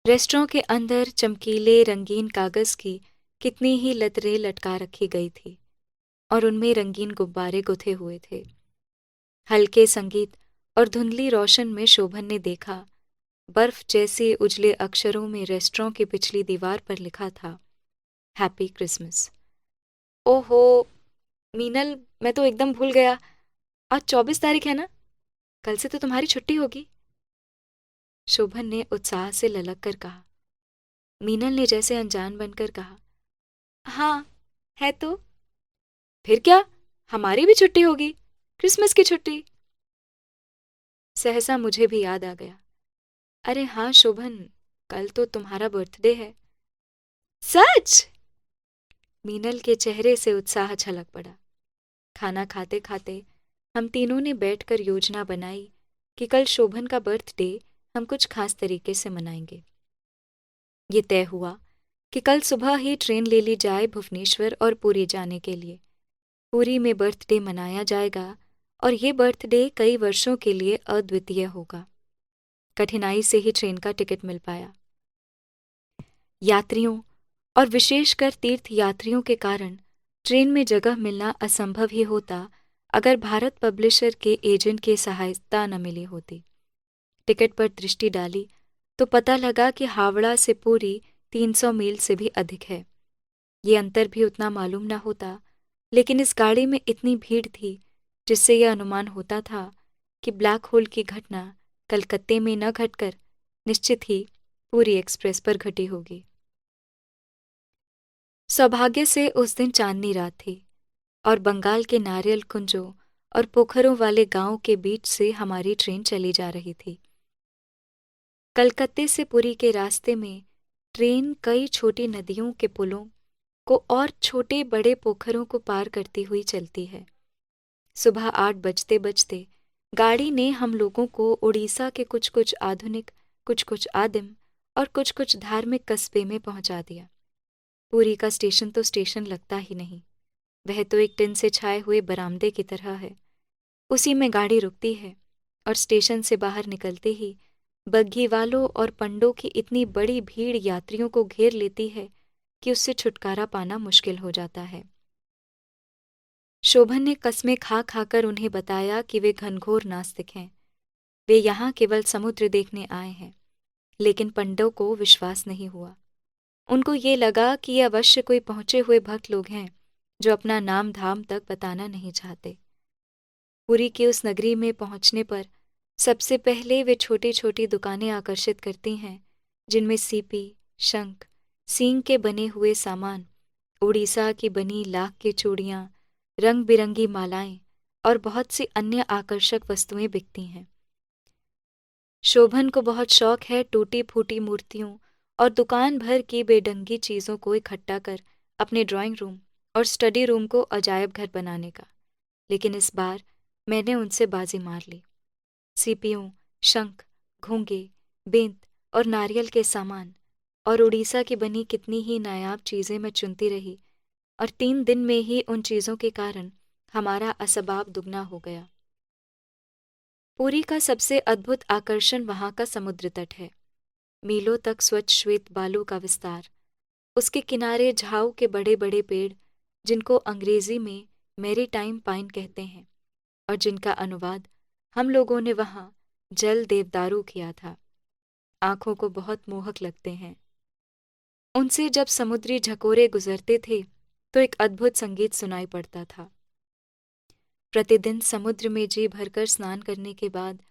रेस्टोरेंट के अंदर चमकीले रंगीन कागज की कितनी ही लतरें लटका रखी गई थी, और उनमें रंगीन गुब्बारे गुथे हुए थे। हल्के संगीत और धुंधली रोशन में शोभन ने देखा, बर्फ जैसे उजले अक्षरों में रेस्टोरेंट की पिछली दीवार पर लिखा था, हैप्पी क्रिसमस। ओहो मीनल, मैं तो एकदम भूल गया, आज 24 तारीख है ना, कल से तो तुम्हारी छुट्टी होगी। शोभन ने उत्साह से ललक कर कहा। मीनल ने जैसे अनजान बनकर कहा, हाँ है तो। फिर क्या, हमारी भी छुट्टी होगी, क्रिसमस की छुट्टी। सहसा मुझे भी याद आ गया, अरे हाँ शोभन, कल तो तुम्हारा बर्थडे है। सच? मीनल के चेहरे से उत्साह छलक पड़ा। खाना खाते खाते हम तीनों ने बैठकर योजना बनाई कि कल शोभन का बर्थडे हम कुछ खास तरीके से मनाएंगे। ये तय हुआ कि कल सुबह ही ट्रेन ले ली जाए भुवनेश्वर और पुरी जाने के लिए। पुरी में बर्थडे मनाया जाएगा, और ये बर्थडे कई वर्षों के लिए अद्वितीय होगा। कठिनाई से ही ट्रेन का टिकट मिल पाया। यात्रियों और विशेषकर तीर्थ यात्रियों के कारण ट्रेन में जगह मिलना असंभव ही होता अगर भारत पब्लिशर के एजेंट की सहायता न मिली होती। टिकट पर दृष्टि डाली तो पता लगा कि हावड़ा से पुरी 300 मील से भी अधिक है। ये अंतर भी उतना मालूम न होता, लेकिन इस गाड़ी में इतनी भीड़ थी जिससे यह अनुमान होता था कि ब्लैक होल की घटना कलकत्ते में न घटकर निश्चित ही पुरी एक्सप्रेस पर घटी होगी। सौभाग्य से उस दिन चांदनी रात थी, और बंगाल के नारियल कुंजों और पोखरों वाले गांव के बीच से हमारी ट्रेन चली जा रही थी। कलकत्ते से पुरी के रास्ते में ट्रेन कई छोटी नदियों के पुलों को और छोटे बड़े पोखरों को पार करती हुई चलती है। सुबह 8 बजते बजते गाड़ी ने हम लोगों को उड़ीसा के कुछ कुछ आधुनिक, कुछ कुछ आदिम और कुछ कुछ धार्मिक कस्बे में पहुंचा दिया। पुरी का स्टेशन तो स्टेशन लगता ही नहीं, वह तो एक टिन से छाए हुए बरामदे की तरह है। उसी में गाड़ी रुकती है, और स्टेशन से बाहर निकलते ही बग्घी वालों और पंडों की इतनी बड़ी भीड़ यात्रियों को घेर लेती है कि उससे छुटकारा पाना मुश्किल हो जाता है। शोभन ने कस्में खा खाकर उन्हें बताया कि वे घनघोर नास्तिक हैं, वे यहाँ केवल समुद्र देखने आए हैं। लेकिन पंडों को विश्वास नहीं हुआ। उनको ये लगा कि ये अवश्य कोई पहुंचे हुए भक्त लोग हैं जो अपना नाम धाम तक बताना नहीं चाहते। पुरी की उस नगरी में पहुंचने पर सबसे पहले वे छोटी छोटी दुकानें आकर्षित करती हैं, जिनमें सीपी, शंख, सींग के बने हुए सामान, उड़ीसा की बनी लाख की चूड़ियाँ, रंग बिरंगी मालाएं और बहुत सी अन्य आकर्षक वस्तुएं बिकती हैं। शोभन को बहुत शौक है टूटी फूटी मूर्तियों और दुकान भर की बेढंगी चीजों को इकट्ठा कर अपने ड्राइंग रूम और स्टडी रूम को अजायब घर बनाने का। लेकिन इस बार मैंने उनसे बाजी मार ली। सीपियों, शंख, घोंगे, बेंत और नारियल के सामान और उड़ीसा की बनी कितनी ही नायाब चीजें मैं चुनती रही, और 3 दिन में ही उन चीजों के कारण हमारा असबाब दुगना हो गया। पुरी का सबसे अद्भुत आकर्षण वहां का समुद्र तट है। मीलों तक स्वच्छ श्वेत बालू का विस्तार, उसके किनारे झाऊ के बड़े बड़े पेड़, जिनको अंग्रेजी में मैरीटाइम पाइन कहते हैं और जिनका अनुवाद हम लोगों ने वहां जल देवदारू किया था, आंखों को बहुत मोहक लगते हैं। उनसे जब समुद्री झकोरे गुजरते थे तो एक अद्भुत संगीत सुनाई पड़ता था। प्रतिदिन समुद्र में जी भरकर स्नान करने के बाद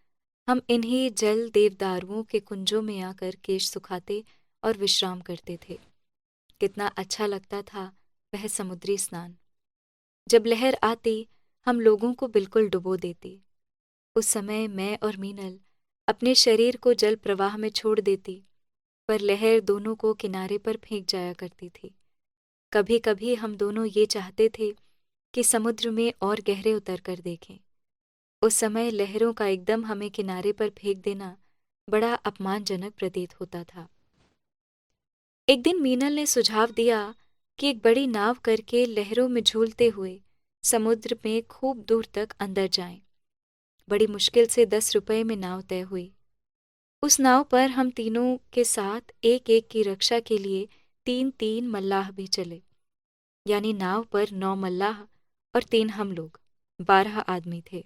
हम इन्हीं जल देवदारुओं के कुंजों में आकर केश सुखाते और विश्राम करते थे। कितना अच्छा लगता था वह समुद्री स्नान। जब लहर आती हम लोगों को बिल्कुल डुबो देती। उस समय मैं और मीनल अपने शरीर को जल प्रवाह में छोड़ देती, पर लहर दोनों को किनारे पर फेंक जाया करती थी। कभी कभी हम दोनों ये चाहते थे कि समुद्र में और गहरे उतर कर देखें। उस समय लहरों का एकदम हमें किनारे पर फेंक देना बड़ा अपमानजनक प्रतीत होता था। एक दिन मीनल ने सुझाव दिया कि एक बड़ी नाव करके लहरों में झूलते हुए समुद्र में खूब दूर तक अंदर जाएं। बड़ी मुश्किल से 10 रुपए में नाव तय हुई। उस नाव पर हम तीनों के साथ एक एक की रक्षा के लिए 3-3 मल्लाह भी चले, यानी नाव पर 9 मल्लाह और 3 हम लोग, 12 आदमी थे।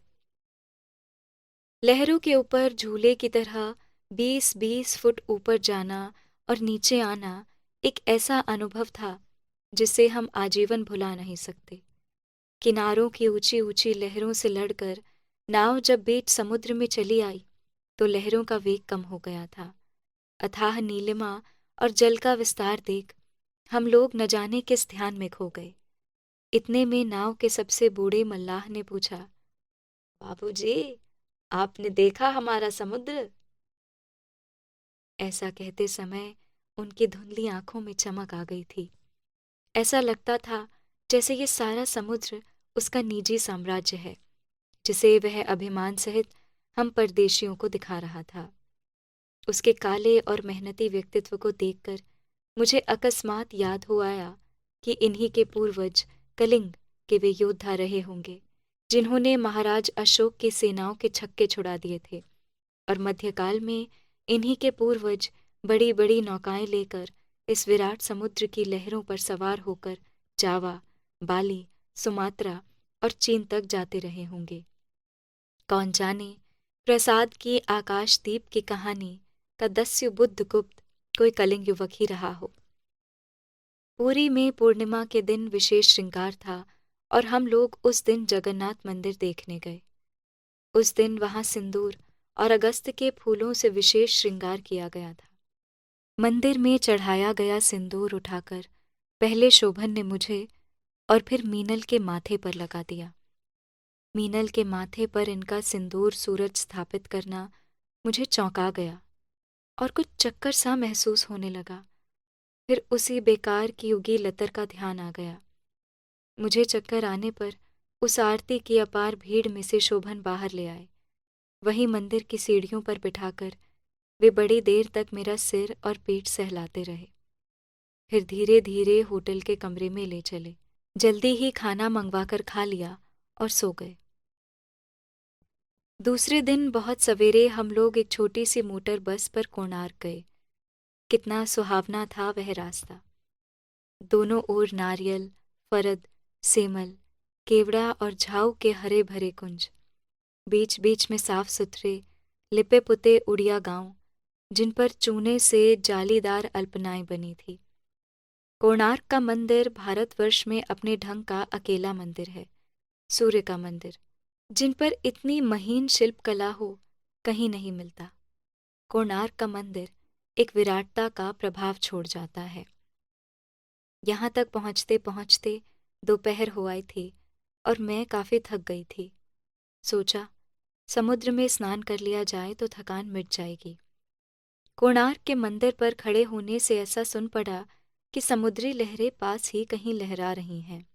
लहरों के ऊपर झूले की तरह 20-20 फुट ऊपर जाना और नीचे आना एक ऐसा अनुभव था जिसे हम आजीवन भुला नहीं सकते। किनारों की ऊंची ऊंची लहरों से लड़कर नाव जब बीच समुद्र में चली आई तो लहरों का वेग कम हो गया था। अथाह नीलिमा और जल का विस्तार देख हम लोग न जाने किस ध्यान में खो गए। इतने में नाव के सबसे बूढ़े मल्लाह ने पूछा, बाबूजी, आपने देखा हमारा समुद्र? ऐसा कहते समय उनकी धुंधली आंखों में चमक आ गई थी। ऐसा लगता था जैसे ये सारा समुद्र उसका निजी साम्राज्य है, जिसे वह अभिमान सहित हम परदेशियों को दिखा रहा था। उसके काले और मेहनती व्यक्तित्व को देखकर मुझे अकस्मात याद हो आया कि इन्हीं के पूर्वज कलिंग के वे योद्धा रहे होंगे जिन्होंने महाराज अशोक की सेनाओं के छक्के छुड़ा दिए थे, और मध्यकाल में इन्हीं के पूर्वज बड़ी बड़ी नौकाएं लेकर इस विराट समुद्र की लहरों पर सवार होकर जावा, बाली, सुमात्रा और चीन तक जाते रहे होंगे। कौन जाने प्रसाद की आकाशदीप की कहानी का दस्यु बुद्ध गुप्त कोई कलिंग युवक ही रहा हो। पुरी में पूर्णिमा के दिन विशेष श्रृंगार था और हम लोग उस दिन जगन्नाथ मंदिर देखने गए। उस दिन वहां सिंदूर और अगस्त के फूलों से विशेष श्रृंगार किया गया था। मंदिर में चढ़ाया गया सिंदूर उठाकर पहले शोभन ने मुझे और फिर मीनल के माथे पर लगा दिया। मीनल के माथे पर इनका सिंदूर सूरज स्थापित करना मुझे चौंका गया और कुछ चक्कर सा महसूस होने लगा। फिर उसी बेकार की उगी लतर का ध्यान आ गया। मुझे चक्कर आने पर उस आरती की अपार भीड़ में से शोभन बाहर ले आए। वहीं मंदिर की सीढ़ियों पर बिठाकर वे बड़ी देर तक मेरा सिर और पीठ सहलाते रहे। फिर धीरे धीरे होटल के कमरे में ले चले। जल्दी ही खाना मंगवाकर खा लिया और सो गए। दूसरे दिन बहुत सवेरे हम लोग एक छोटी सी मोटर बस पर कोणार्क गए। कितना सुहावना था वह रास्ता। दोनों ओर नारियल, फरद, सेमल, केवड़ा और झाऊ के हरे भरे कुंज, बीच बीच में साफ सुथरे लिपे पुते उड़िया गांव जिन पर चूने से जालीदार अल्पनाएं बनी थी। कोणार्क का मंदिर भारतवर्ष में अपने ढंग का अकेला मंदिर है। सूर्य का मंदिर, जिन पर इतनी महीन शिल्पकला हो, कहीं नहीं मिलता। कोणार्क का मंदिर एक विराटता का प्रभाव छोड़ जाता है। यहाँ तक पहुँचते पहुँचते दोपहर हो आई थी और मैं काफ़ी थक गई थी। सोचा समुद्र में स्नान कर लिया जाए तो थकान मिट जाएगी। कोणार्क के मंदिर पर खड़े होने से ऐसा सुन पड़ा कि समुद्री लहरें पास ही कहीं लहरा रही हैं।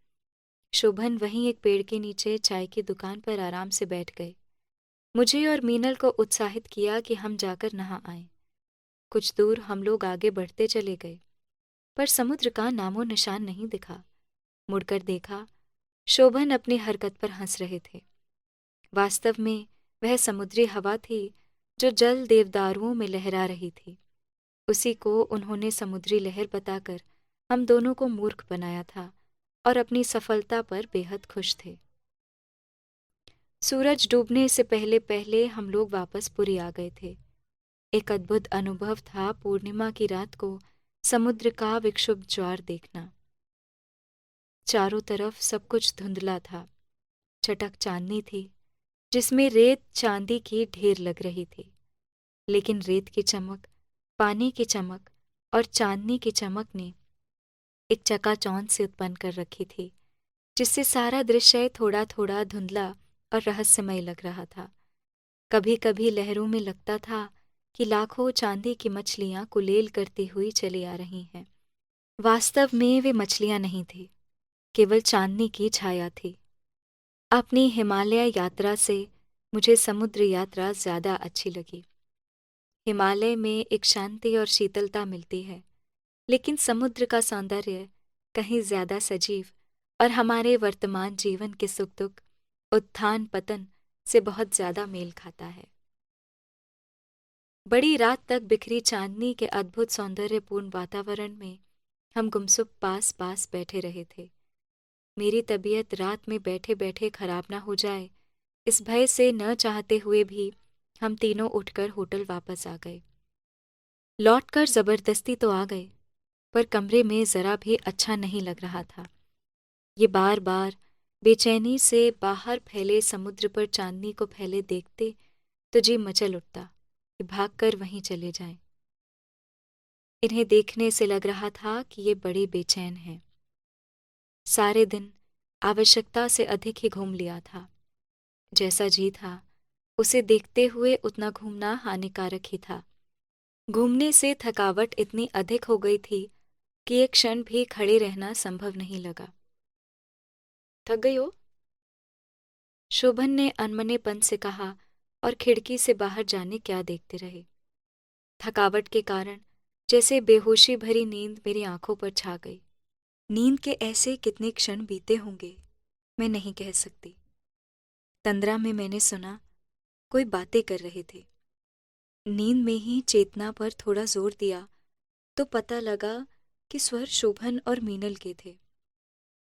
शोभन वहीं एक पेड़ के नीचे चाय की दुकान पर आराम से बैठ गए। मुझे और मीनल को उत्साहित किया कि हम जाकर नहा आएं। कुछ दूर हम लोग आगे बढ़ते चले गए, पर समुद्र का नामो निशान नहीं दिखा। मुड़कर देखा, शोभन अपनी हरकत पर हंस रहे थे। वास्तव में वह समुद्री हवा थी जो जल देवदारुओं में लहरा रही थी। उसी को उन्होंने समुद्री लहर बताकर हम दोनों को मूर्ख बनाया था और अपनी सफलता पर बेहद खुश थे। सूरज डूबने से पहले पहले हम लोग वापस पुरी आ गए थे। एक अद्भुत अनुभव था पूर्णिमा की रात को समुद्र का विक्षुब्ध ज्वार देखना। चारों तरफ सब कुछ धुंधला था। चटक चांदनी थी जिसमें रेत चांदी की ढेर लग रही थी, लेकिन रेत की चमक, पानी की चमक और चांदनी की चमक ने एक चकाचौंध से उत्पन्न कर रखी थी, जिससे सारा दृश्य थोड़ा थोड़ा धुंधला और रहस्यमय लग रहा था। कभी कभी लहरों में लगता था कि लाखों चांदी की मछलियां कुलेल करती हुई चली आ रही हैं। वास्तव में वे मछलियां नहीं थी, केवल चांदनी की छाया थी। अपनी हिमालय यात्रा से मुझे समुद्र यात्रा ज्यादा अच्छी लगी। हिमालय में एक शांति और शीतलता मिलती है, लेकिन समुद्र का सौंदर्य कहीं ज्यादा सजीव और हमारे वर्तमान जीवन के सुख दुख, उत्थान पतन से बहुत ज्यादा मेल खाता है। बड़ी रात तक बिखरी चांदनी के अद्भुत सौंदर्यपूर्ण वातावरण में हम गुमसुम पास पास बैठे रहे थे। मेरी तबीयत रात में बैठे बैठे खराब ना हो जाए, इस भय से न चाहते हुए भी हम तीनों उठकर होटल वापस आ गए। लौटकर जबरदस्ती तो आ गए, पर कमरे में जरा भी अच्छा नहीं लग रहा था। ये बार बार बेचैनी से बाहर फैले समुद्र पर चांदनी को फैले देखते तो जी मचल उठता कि भागकर वहीं चले जाएं। इन्हें देखने से लग रहा था कि ये बड़े बेचैन हैं। सारे दिन आवश्यकता से अधिक ही घूम लिया था। जैसा जी था उसे देखते हुए उतना घूमना हानिकारक ही था। घूमने से थकावट इतनी अधिक हो गई थी कि एक क्षण भी खड़े रहना संभव नहीं लगा। थक गई हो? शोभन ने अनमनेपन से कहा और खिड़की से बाहर जाने क्या देखते रहे। थकावट के कारण जैसे बेहोशी भरी नींद मेरी आंखों पर छा गई। नींद के ऐसे कितने क्षण बीते होंगे मैं नहीं कह सकती। तंद्रा में मैंने सुना कोई बातें कर रहे थे। नींद में ही चेतना पर थोड़ा जोर दिया तो पता लगा कि स्वर शोभन और मीनल के थे।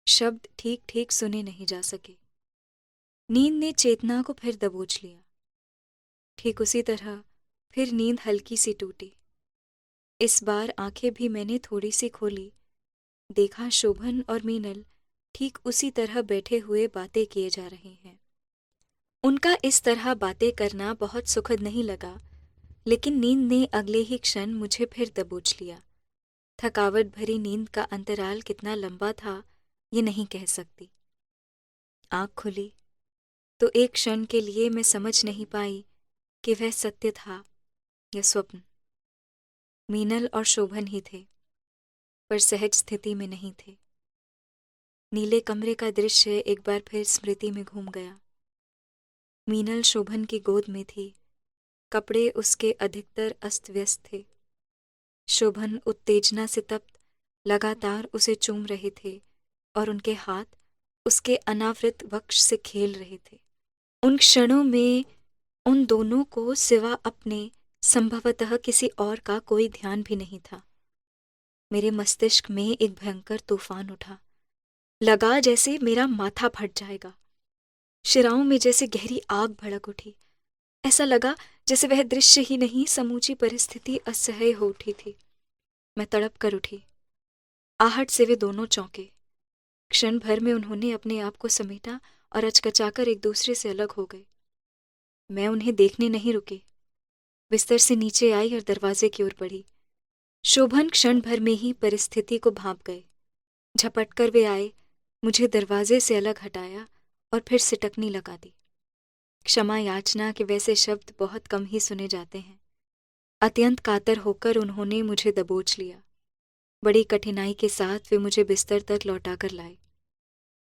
शब्द ठीक ठीक सुने नहीं जा सके। नींद ने चेतना को फिर दबोच लिया। ठीक उसी तरह फिर नींद हल्की सी टूटी। इस बार आंखें भी मैंने थोड़ी सी खोली। देखा शोभन और मीनल ठीक उसी तरह बैठे हुए बातें किए जा रहे हैं। उनका इस तरह बातें करना बहुत सुखद नहीं लगा, लेकिन नींद ने अगले ही क्षण मुझे फिर दबोच लिया। थकावट भरी नींद का अंतराल कितना लंबा था ये नहीं कह सकती। आंख खुली तो एक क्षण के लिए मैं समझ नहीं पाई कि वह सत्य था या स्वप्न। मीनल और शोभन ही थे, पर सहज स्थिति में नहीं थे। नीले कमरे का दृश्य एक बार फिर स्मृति में घूम गया। मीनल शोभन की गोद में थी। कपड़े उसके अधिकतर अस्त व्यस्त थे। शोभन उत्तेजना से तप्त लगातार उसे चूम रहे थे और उनके हाथ उसके अनावृत वक्ष से खेल रहे थे। उन क्षणों में उन दोनों को सिवा अपने संभवतः किसी और का कोई ध्यान भी नहीं था। मेरे मस्तिष्क में एक भयंकर तूफान उठा। लगा जैसे मेरा माथा फट जाएगा। शिराओं में जैसे गहरी आग भड़क उठी। ऐसा लगा जैसे वह दृश्य ही नहीं समूची परिस्थिति असह्य हो उठी थी। मैं तड़प कर उठी। आहट से वे दोनों चौंके। क्षण भर में उन्होंने अपने आप को समेटा और अचकचाकर एक दूसरे से अलग हो गए। मैं उन्हें देखने नहीं रुकी। बिस्तर से नीचे आई और दरवाजे की ओर बढ़ी। शोभन क्षण भर में ही परिस्थिति को भांप गए। झपट कर वे आए, मुझे दरवाजे से अलग हटाया और फिर सिटकनी लगा दी। क्षमा याचना के वैसे शब्द बहुत कम ही सुने जाते हैं। अत्यंत कातर होकर उन्होंने मुझे दबोच लिया। बड़ी कठिनाई के साथ वे मुझे बिस्तर तक लौटा कर लाए।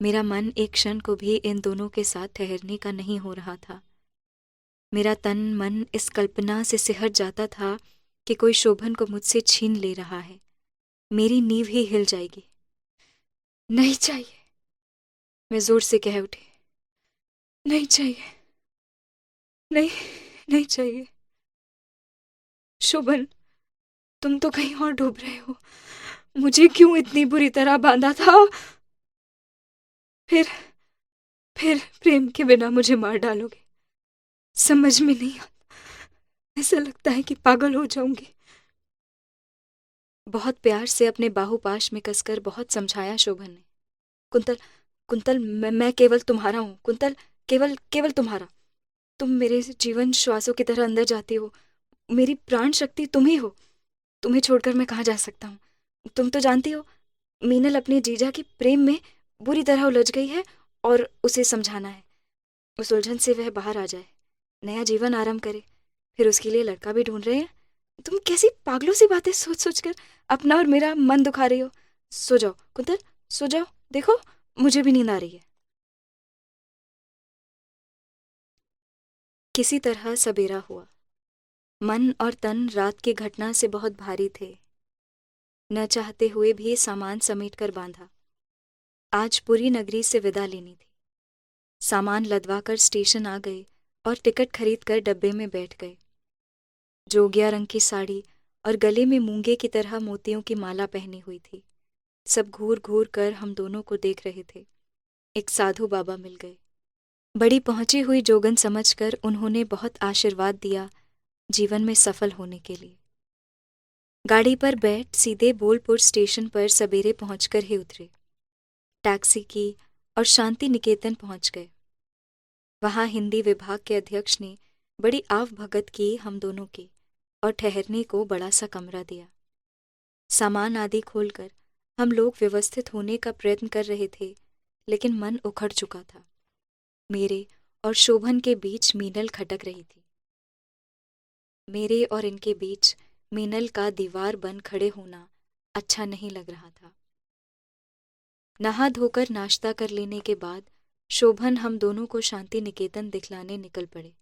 मेरा मन एक क्षण को भी इन दोनों के साथ ठहरने का नहीं हो रहा था। मेरा तन मन इस कल्पना से सिहर जाता था कि कोई शोभन को मुझसे छीन ले रहा है, मेरी नींव ही हिल जाएगी। नहीं चाहिए, मैं जोर से कह उठी। नहीं चाहिए, नहीं, नहीं चाहिए। शोभन, तुम तो कहीं और डूब रहे हो। मुझे क्यों इतनी बुरी तरह बांधा था? फिर प्रेम के बिना मुझे मार डालोगे। समझ में नहीं आता, ऐसा लगता है कि पागल हो जाऊंगी। बहुत प्यार से अपने बाहुपाश में कसकर बहुत समझाया शोभन ने। कुंतल, कुंतल, मैं केवल तुम्हारा हूं। कुंतल, केवल केवल तुम्हारा। तुम मेरे जीवन श्वासों की तरह अंदर जाती हो। मेरी प्राण शक्ति तुम ही हो। तुम्हें छोड़कर मैं कहाँ जा सकता हूँ? तुम तो जानती हो, मीनल अपने जीजा के प्रेम में बुरी तरह उलझ गई है और उसे समझाना है। उस उलझन से वह बाहर आ जाए, नया जीवन आरंभ करे। फिर उसके लिए लड़का भी ढूंढ रहे हैं। तुम कैसी पागलों सी बातें सोच सोच कर अपना और मेरा मन दुखा रही हो। सो जाओ कुंतल, सो जाओ। देखो, मुझे भी नींद आ रही है। किसी तरह सबेरा हुआ। मन और तन रात की घटना से बहुत भारी थे। न चाहते हुए भी सामान समेट कर बांधा। आज पूरी नगरी से विदा लेनी थी। सामान लदवाकर स्टेशन आ गए और टिकट खरीदकर डब्बे में बैठ गए। जोगिया रंग की साड़ी और गले में मूंगे की तरह मोतियों की माला पहनी हुई थी। सब घूर घूर कर हम दोनों को देख रहे थे। एक साधु बाबा मिल गए। बड़ी पहुंची हुई जोगन समझकर उन्होंने बहुत आशीर्वाद दिया जीवन में सफल होने के लिए। गाड़ी पर बैठ सीधे बोलपुर स्टेशन पर सवेरे पहुंचकर ही उतरे। टैक्सी की और शांति निकेतन पहुंच गए। वहां हिंदी विभाग के अध्यक्ष ने बड़ी आव भगत की हम दोनों की और ठहरने को बड़ा सा कमरा दिया। सामान आदि खोलकर हम लोग व्यवस्थित होने का प्रयत्न कर रहे थे, लेकिन मन उखड़ चुका था। मेरे और शोभन के बीच मीनल खटक रही थी। मेरे और इनके बीच मीनल का दीवार बन खड़े होना अच्छा नहीं लग रहा था। नहा धोकर नाश्ता कर लेने के बाद शोभन हम दोनों को शांति निकेतन दिखलाने निकल पड़े।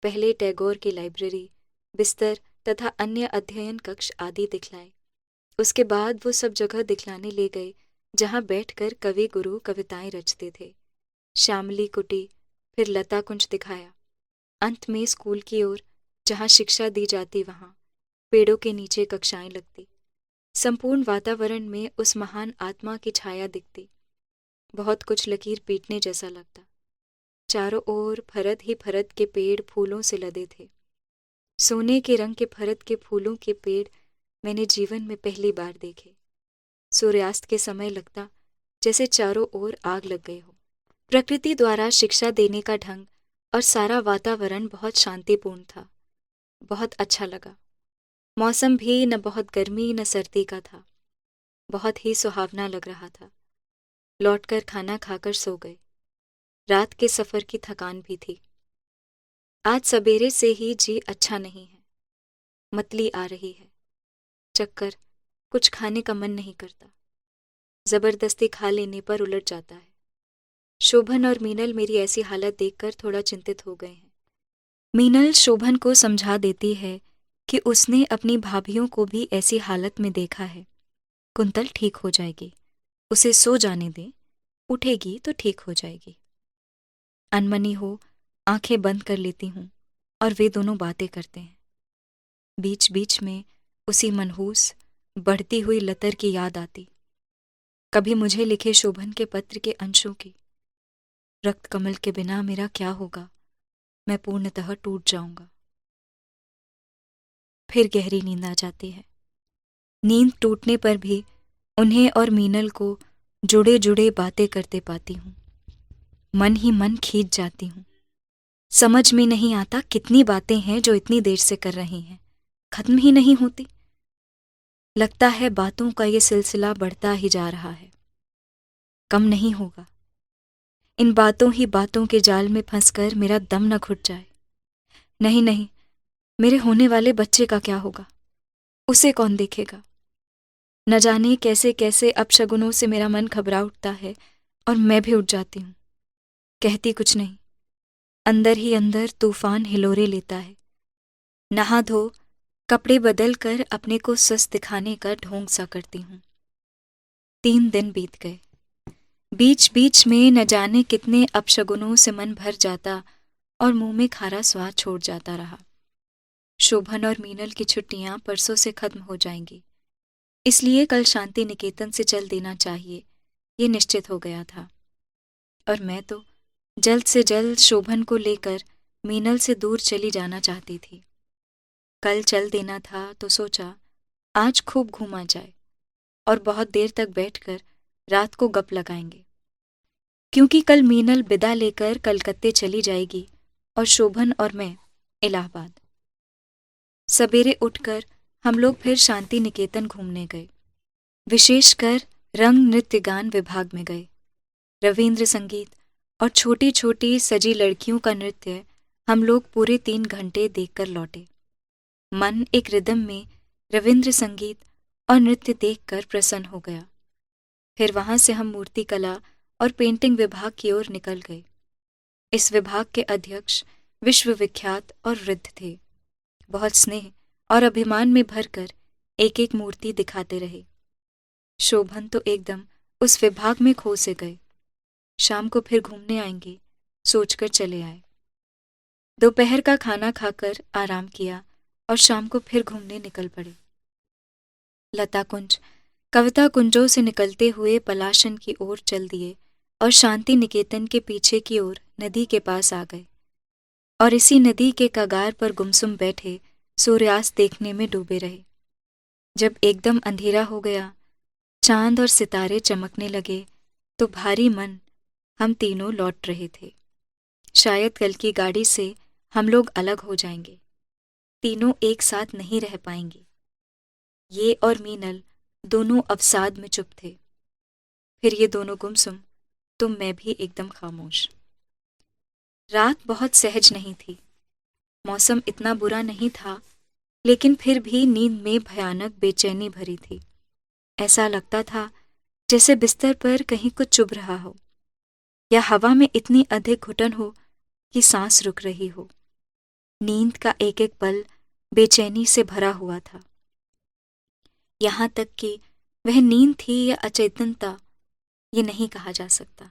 पहले टैगोर की लाइब्रेरी, बिस्तर तथा अन्य अध्ययन कक्ष आदि दिखलाए। उसके बाद वो सब जगह दिखलाने ले गए जहाँ बैठकर कवि गुरु कविताएं रचते थे। श्यामली कुटी, फिर लता कुंज दिखाया। अंत में स्कूल की ओर, जहाँ शिक्षा दी जाती, वहाँ पेड़ों के नीचे कक्षाएं लगती। संपूर्ण वातावरण में उस महान आत्मा की छाया दिखती। बहुत कुछ लकीर पीटने जैसा लगता। चारों ओर फरद ही फरद के पेड़ फूलों से लदे थे। सोने के रंग के फरद के फूलों के पेड़ मैंने जीवन में पहली बार देखे। सूर्यास्त के समय लगता जैसे चारों ओर आग लग गई हो। प्रकृति द्वारा शिक्षा देने का ढंग और सारा वातावरण बहुत शांतिपूर्ण था। बहुत अच्छा लगा। मौसम भी न बहुत गर्मी न सर्दी का था, बहुत ही सुहावना लग रहा था। लौटकर खाना खाकर सो गए। रात के सफर की थकान भी थी। आज सवेरे से ही जी अच्छा नहीं है। मतली आ रही है। चक्कर, कुछ खाने का मन नहीं करता। जबरदस्ती खा लेने पर उलट जाता है। शोभन और मीनल मेरी ऐसी हालत देखकर थोड़ा चिंतित हो गए हैं। मीनल शोभन को समझा देती है कि उसने अपनी भाभियों को भी ऐसी हालत में देखा है। कुंतल ठीक हो जाएगी, उसे सो जाने दे, उठेगी तो ठीक हो जाएगी। अनमनी हो आंखें बंद कर लेती हूँ और वे दोनों बातें करते हैं। बीच बीच में उसी मनहूस बढ़ती हुई लतर की याद आती। कभी मुझे लिखे शोभन के पत्र के अंशों की। रक्त कमल के बिना मेरा क्या होगा, मैं पूर्णतः टूट जाऊंगा। फिर गहरी नींद आ जाती है। नींद टूटने पर भी उन्हें और मीनल को जुड़े जुड़े बातें करते पाती हूँ। मन ही मन खींच जाती हूँ। समझ में नहीं आता कितनी बातें हैं जो इतनी देर से कर रही हैं, खत्म ही नहीं होती। लगता है बातों का ये सिलसिला बढ़ता ही जा रहा है, कम नहीं होगा। इन बातों ही बातों के जाल में फंसकर मेरा दम न घुट जाए। नहीं नहीं, मेरे होने वाले बच्चे का क्या होगा? उसे कौन देखेगा? न जाने कैसे कैसे अपशगुनों से मेरा मन घबरा उठता है और मैं भी उठ जाती हूँ। कहती कुछ नहीं, अंदर ही अंदर तूफान हिलोरे लेता है। नहा धो कपड़े बदल कर अपने को स्वस्थ दिखाने का ढोंग सा करती हूँ। 3 दिन बीत गए। बीच बीच में न जाने कितने अपशगुनों से मन भर जाता और मुंह में खारा स्वाद छोड़ जाता रहा। शोभन और मीनल की छुट्टियां परसों से खत्म हो जाएंगी, इसलिए कल शांति निकेतन से चल देना चाहिए, ये निश्चित हो गया था। और मैं तो जल्द से जल्द शोभन को लेकर मीनल से दूर चली जाना चाहती थी। कल चल देना था तो सोचा आज खूब घूमा जाए और बहुत देर तक बैठकर रात को गप लगाएंगे, क्योंकि कल मीनल विदा लेकर कलकत्ते चली जाएगी और शोभन और मैं इलाहाबाद। सवेरे उठकर हम लोग फिर शांति निकेतन घूमने गए, विशेषकर रंग नृत्य गान विभाग में गए। रविंद्र संगीत और छोटी छोटी सजी लड़कियों का नृत्य हम लोग पूरे 3 घंटे देखकर लौटे। मन एक रिदम में रविंद्र संगीत और नृत्य देखकर प्रसन्न हो गया। फिर वहां से हम मूर्ति कला और पेंटिंग विभाग की ओर निकल गए। इस विभाग के अध्यक्ष विश्वविख्यात और वृद्ध थे। बहुत स्नेह और अभिमान में भरकर एक एक मूर्ति दिखाते रहे। शोभन तो एकदम उस विभाग में खो से गए। शाम को फिर घूमने आएंगे सोचकर चले आए। दोपहर का खाना खाकर आराम किया और शाम को फिर घूमने निकल पड़े। लता कुंज, कविता कुंजों से निकलते हुए पलाशन की ओर चल दिए और शांति निकेतन के पीछे की ओर नदी के पास आ गए और इसी नदी के कगार पर गुमसुम बैठे सूर्यास्त देखने में डूबे रहे। जब एकदम अंधेरा हो गया, चांद और सितारे चमकने लगे, तो भारी मन हम तीनों लौट रहे थे। शायद कल की गाड़ी से हम लोग अलग हो जाएंगे, तीनों एक साथ नहीं रह पाएंगे। ये और मीनल दोनों अवसाद में चुप थे। फिर ये दोनों गुमसुम, तो मैं भी एकदम खामोश। रात बहुत सहज नहीं थी। मौसम इतना बुरा नहीं था, लेकिन फिर भी नींद में भयानक बेचैनी भरी थी। ऐसा लगता था जैसे बिस्तर पर कहीं कुछ चुभ रहा हो या हवा में इतनी अधिक घुटन हो कि सांस रुक रही हो। नींद का एक एक पल बेचैनी से भरा हुआ था। यहाँ तक कि वह नींद थी या अचेतनता, ये नहीं कहा जा सकता।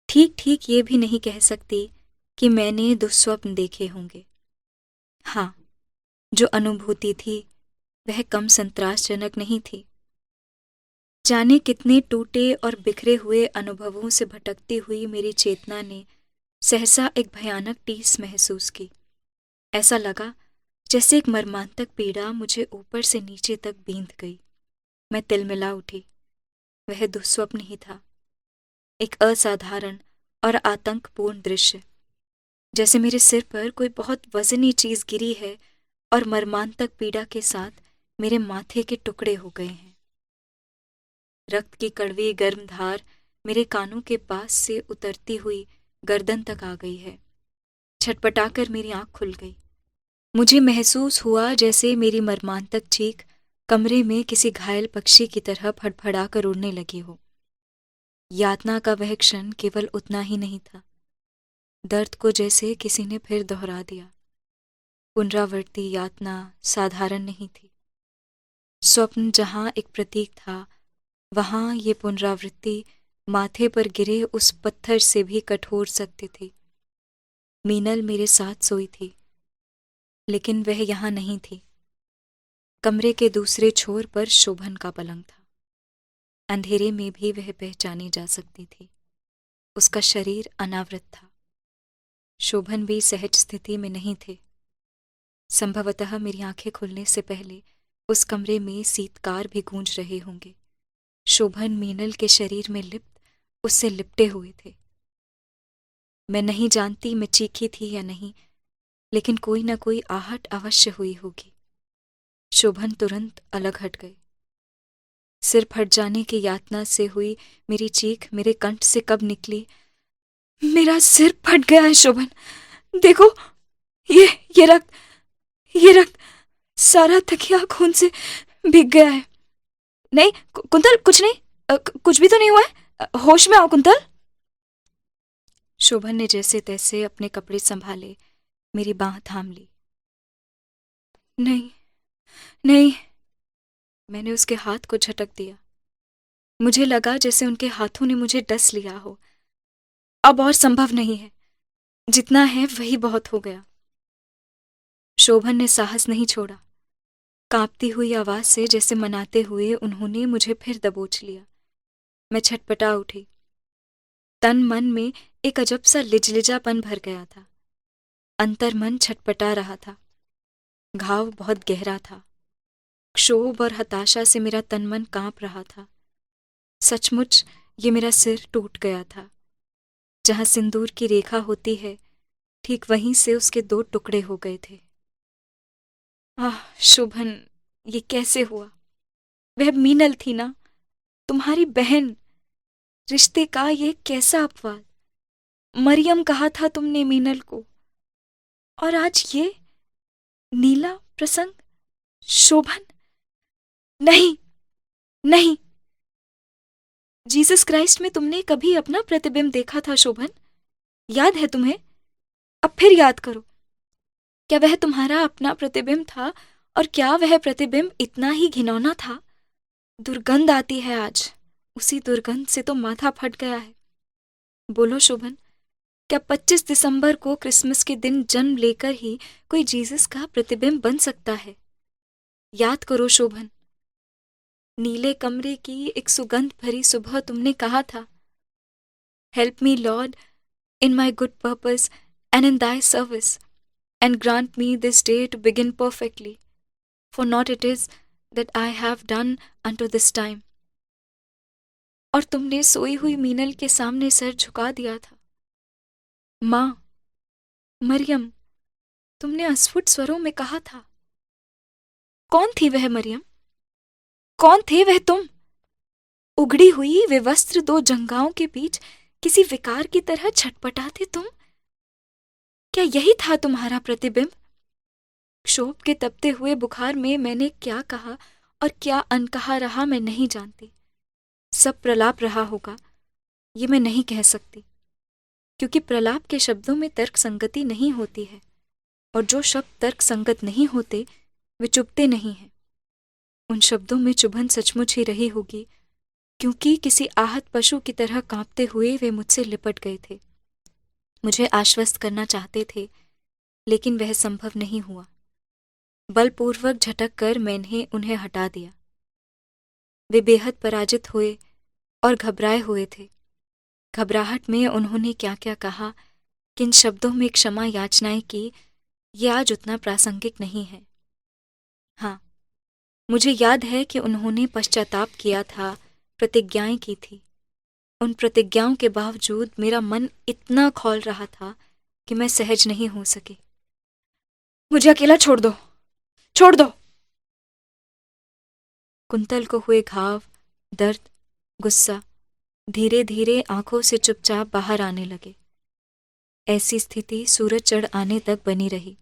ठीक ठीक ये भी नहीं कह सकती कि मैंने दुस्वप्न देखे होंगे। हाँ, जो अनुभूति थी वह कम संतरासजनक नहीं थी। जाने कितने टूटे और बिखरे हुए अनुभवों से भटकती हुई मेरी चेतना ने सहसा एक भयानक टीस महसूस की। ऐसा लगा जैसे एक मर्मांतक पीड़ा मुझे ऊपर से नीचे तक बींध गई। मैं तिलमिला उठी। वह दुस्वप्न ही था, एक असाधारण और आतंकपूर्ण दृश्य, जैसे मेरे सिर पर कोई बहुत वजनी चीज गिरी है और मर्मांतक पीड़ा के साथ मेरे माथे के टुकड़े हो गए हैं। रक्त की कड़वी गर्म धार मेरे कानों के पास से उतरती हुई गर्दन तक आ गई है। छटपटाकर मेरी आंख खुल गई। मुझे महसूस हुआ जैसे मेरी मर्मांतक चीख कमरे में किसी घायल पक्षी की तरह फड़फड़ा कर उड़ने लगी हो। यातना का वह क्षण केवल उतना ही नहीं था, दर्द को जैसे किसी ने फिर दोहरा दिया। पुनरावृत्ति यातना साधारण नहीं थी। स्वप्न जहां एक प्रतीक था, वहां ये पुनरावृत्ति माथे पर गिरे उस पत्थर से भी कठोर सत्य थी। मीनल मेरे साथ सोई थी, लेकिन वह यहाँ नहीं थी। कमरे के दूसरे छोर पर शोभन का पलंग था। अंधेरे में भी वह पहचानी जा सकती थी। उसका शरीर अनावृत था। शोभन भी सहज स्थिति में नहीं थे। संभवतः मेरी आंखें खुलने से पहले उस कमरे में सीतकार भी गूंज रहे होंगे। शोभन मीनल के शरीर में लिप्त उससे लिपटे हुए थे। मैं नहीं जानती मैं चीखी थी या नहीं, लेकिन कोई ना कोई आहट अवश्य हुई होगी। शोभन तुरंत अलग हट गए। सिर फट जाने की यातना से हुई मेरी चीख मेरे कंठ से कब निकली मेरा सिर फट गया है शोभन। देखो, ये ये रक्त, ये रक्त, सारा तकिया खून से भीग गया है। नहीं कुंतल, कुछ नहीं, कुछ भी तो नहीं हुआ है। होश में आओ कुंतल। शोभन ने जैसे तैसे अपने कपड़े संभाले, मेरी बांह थाम ली। नहीं नहीं, मैंने उसके हाथ को झटक दिया। मुझे लगा जैसे उनके हाथों ने मुझे डस लिया हो। अब और संभव नहीं है, जितना है वही बहुत हो गया। शोभन ने साहस नहीं छोड़ा। कांपती हुई आवाज से जैसे मनाते हुए उन्होंने मुझे फिर दबोच लिया। मैं छटपटा उठी। तन मन में एक अजब सा लिजलिजापन भर गया था। अंतर्मन छटपटा रहा था। घाव बहुत गहरा था। क्षोभ और हताशा से मेरा तन मन कांप रहा था। सचमुच ये मेरा सिर टूट गया था। जहां सिंदूर की रेखा होती है, ठीक वहीं से उसके 2 टुकड़े हो गए थे। आह शोभन, ये कैसे हुआ? वह मीनल थी ना, तुम्हारी बहन। रिश्ते का ये कैसा अपवाद! मरियम कहा था तुमने मीनल को, और आज ये नीला प्रसंग। शोभन, नहीं नहीं, जीसस क्राइस्ट में तुमने कभी अपना प्रतिबिंब देखा था शोभन? याद है तुम्हें? अब फिर याद करो। क्या वह तुम्हारा अपना प्रतिबिंब था, और क्या वह प्रतिबिंब इतना ही घिनौना था? दुर्गंध आती है आज। उसी दुर्गंध से तो माथा फट गया है। बोलो शोभन, क्या 25 दिसंबर को क्रिसमस के दिन जन्म लेकर ही कोई जीसस का प्रतिबिंब बन सकता है? याद करो शोभन। नीले कमरे की एक सुगंध भरी सुबह तुमने कहा था, help me lord in my good purpose and in thy service, and grant me this day to begin perfectly, for not it is that I have done unto this time. और तुमने सोई हुई मीनल के सामने सर झुका दिया था। माँ, मरियम, तुमने अस्फुट स्वरों में कहा था। कौन थी वह मरियम? कौन थे वह तुम? उगड़ी हुई वे वस्त्र 2 जंघाओं के बीच किसी विकार की तरह छटपटाते तुम। क्या यही था तुम्हारा प्रतिबिंब? क्षोभ के तपते हुए बुखार में मैंने क्या कहा और क्या अनकहा रहा मैं नहीं जानती। सब प्रलाप रहा होगा, ये मैं नहीं कह सकती, क्योंकि प्रलाप के शब्दों में तर्क संगति नहीं होती है, और जो शब्द तर्क संगत नहीं होते वे चुभते नहीं हैं। उन शब्दों में चुभन सचमुच ही रही होगी, क्योंकि किसी आहत पशु की तरह कांपते हुए वे मुझसे लिपट गए थे। मुझे आश्वस्त करना चाहते थे, लेकिन वह संभव नहीं हुआ। बलपूर्वक झटक कर मैंने उन्हें हटा दिया। वे बेहद पराजित हुए और घबराए हुए थे। घबराहट में उन्होंने क्या क्या कहा, किन शब्दों में क्षमा याचनाएं की, ये आज उतना प्रासंगिक नहीं है। हाँ, मुझे याद है कि उन्होंने पश्चाताप किया था, प्रतिज्ञाएं की थी। उन प्रतिज्ञाओं के बावजूद मेरा मन इतना खौल रहा था कि मैं सहज नहीं हो सकी। मुझे अकेला छोड़ दो, छोड़ दो। कुंतल को हुए घाव, दर्द, गुस्सा धीरे धीरे आंखों से चुपचाप बाहर आने लगे। ऐसी स्थिति सूरज चढ़ आने तक बनी रही।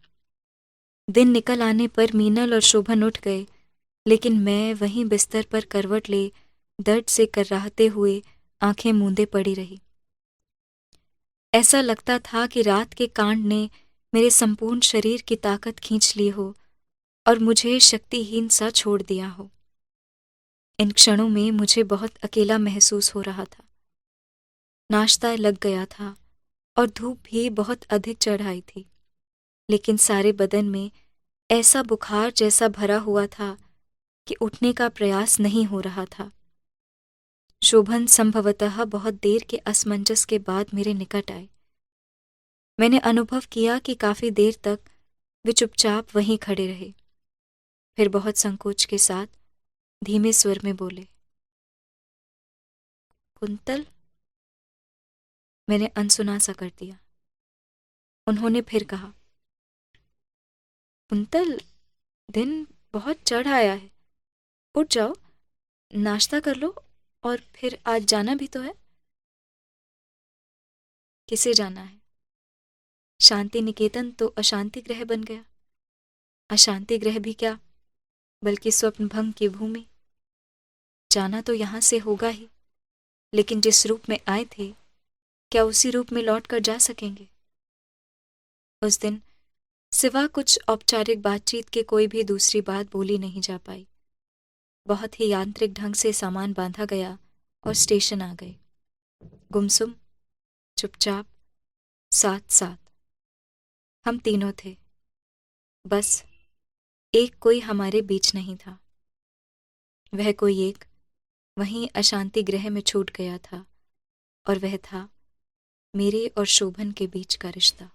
दिन निकल आने पर मीनल और शोभन उठ गए, लेकिन मैं वहीं बिस्तर पर करवट ले दर्द से कर्राहते हुए आंखें मूंदे पड़ी रही। ऐसा लगता था कि रात के कांड ने मेरे संपूर्ण शरीर की ताकत खींच ली हो और मुझे शक्तिहीन सा छोड़ दिया हो। इन क्षणों में मुझे बहुत अकेला महसूस हो रहा था। नाश्ता लग गया था और धूप भी बहुत अधिक चढ़ आई थी, लेकिन सारे बदन में ऐसा बुखार जैसा भरा हुआ था कि उठने का प्रयास नहीं हो रहा था। शोभन संभवतः बहुत देर के असमंजस के बाद मेरे निकट आए। मैंने अनुभव किया कि काफी देर तक वे चुपचाप वहीं खड़े रहे। फिर बहुत संकोच के साथ धीमे स्वर में बोले, कुंतल। मैंने अनसुना सा कर दिया। उन्होंने फिर कहा, कुंतल, दिन बहुत चढ़ आया है, उठ जाओ, नाश्ता कर लो, और फिर आज जाना भी तो है। किसे जाना है? शांति निकेतन तो अशांति ग्रह बन गया। अशांति ग्रह भी क्या, बल्कि स्वप्न भंग की भूमि। जाना तो यहाँ से होगा ही, लेकिन जिस रूप में आए थे, क्या उसी रूप में लौट कर जा सकेंगे? उस दिन सिवा कुछ औपचारिक बातचीत के कोई भी दूसरी बात बोली नहीं जा पाई। बहुत ही यांत्रिक ढंग से सामान बांधा गया और स्टेशन आ गए। गुमसुम, चुपचाप, साथ साथ हम तीनों थे। बस एक कोई हमारे बीच नहीं था। वह कोई एक वहीं अशांति गृह में छूट गया था, और वह था मेरे और शोभन के बीच का रिश्ता।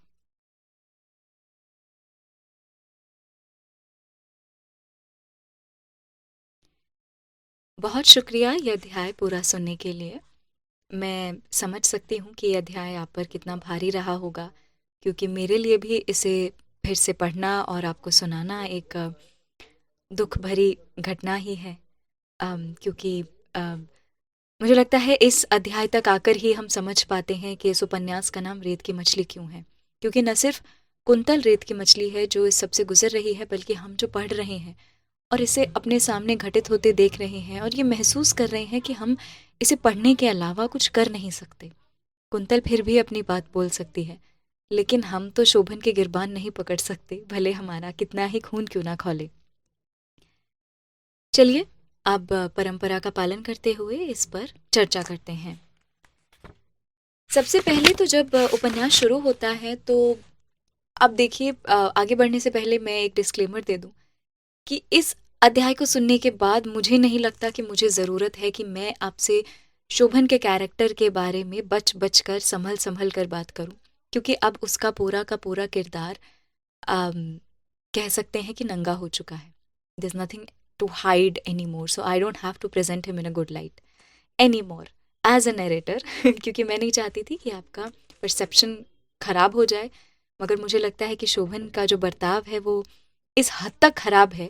बहुत शुक्रिया यह अध्याय पूरा सुनने के लिए। मैं समझ सकती हूँ कि यह अध्याय आप पर कितना भारी रहा होगा, क्योंकि मेरे लिए भी इसे फिर से पढ़ना और आपको सुनाना एक दुख भरी घटना ही है। क्योंकि मुझे लगता है इस अध्याय तक आकर ही हम समझ पाते हैं कि इस उपन्यास का नाम रेत की मछली क्यों है। क्योंकि न सिर्फ कुंतल रेत की मछली है जो इस सबसे गुजर रही है, बल्कि हम जो पढ़ रहे हैं और इसे अपने सामने घटित होते देख रहे हैं और ये महसूस कर रहे हैं कि हम इसे पढ़ने के अलावा कुछ कर नहीं सकते। कुंतल फिर भी अपनी बात बोल सकती है, लेकिन हम तो शोभन के गिरबान नहीं पकड़ सकते, भले हमारा कितना ही खून क्यों ना खौले। चलिए अब परंपरा का पालन करते हुए इस पर चर्चा करते हैं। सबसे पहले तो जब उपन्यास शुरू होता है तो अब देखिए, आगे बढ़ने से पहले मैं एक डिस्क्लेमर दे दूं कि इस अध्याय को सुनने के बाद मुझे नहीं लगता कि मुझे ज़रूरत है कि मैं आपसे शोभन के कैरेक्टर के बारे में बच बच कर संभल संभल कर बात करूं, क्योंकि अब उसका पूरा का पूरा किरदार कह सकते हैं कि नंगा हो चुका है। There's nothing to hide anymore, so I don't have to present him in a good light anymore as a narrator क्योंकि मैं नहीं चाहती थी कि आपका परसेप्शन खराब हो जाए, मगर मुझे लगता है कि शोभन का जो बर्ताव है वो इस हद तक खराब है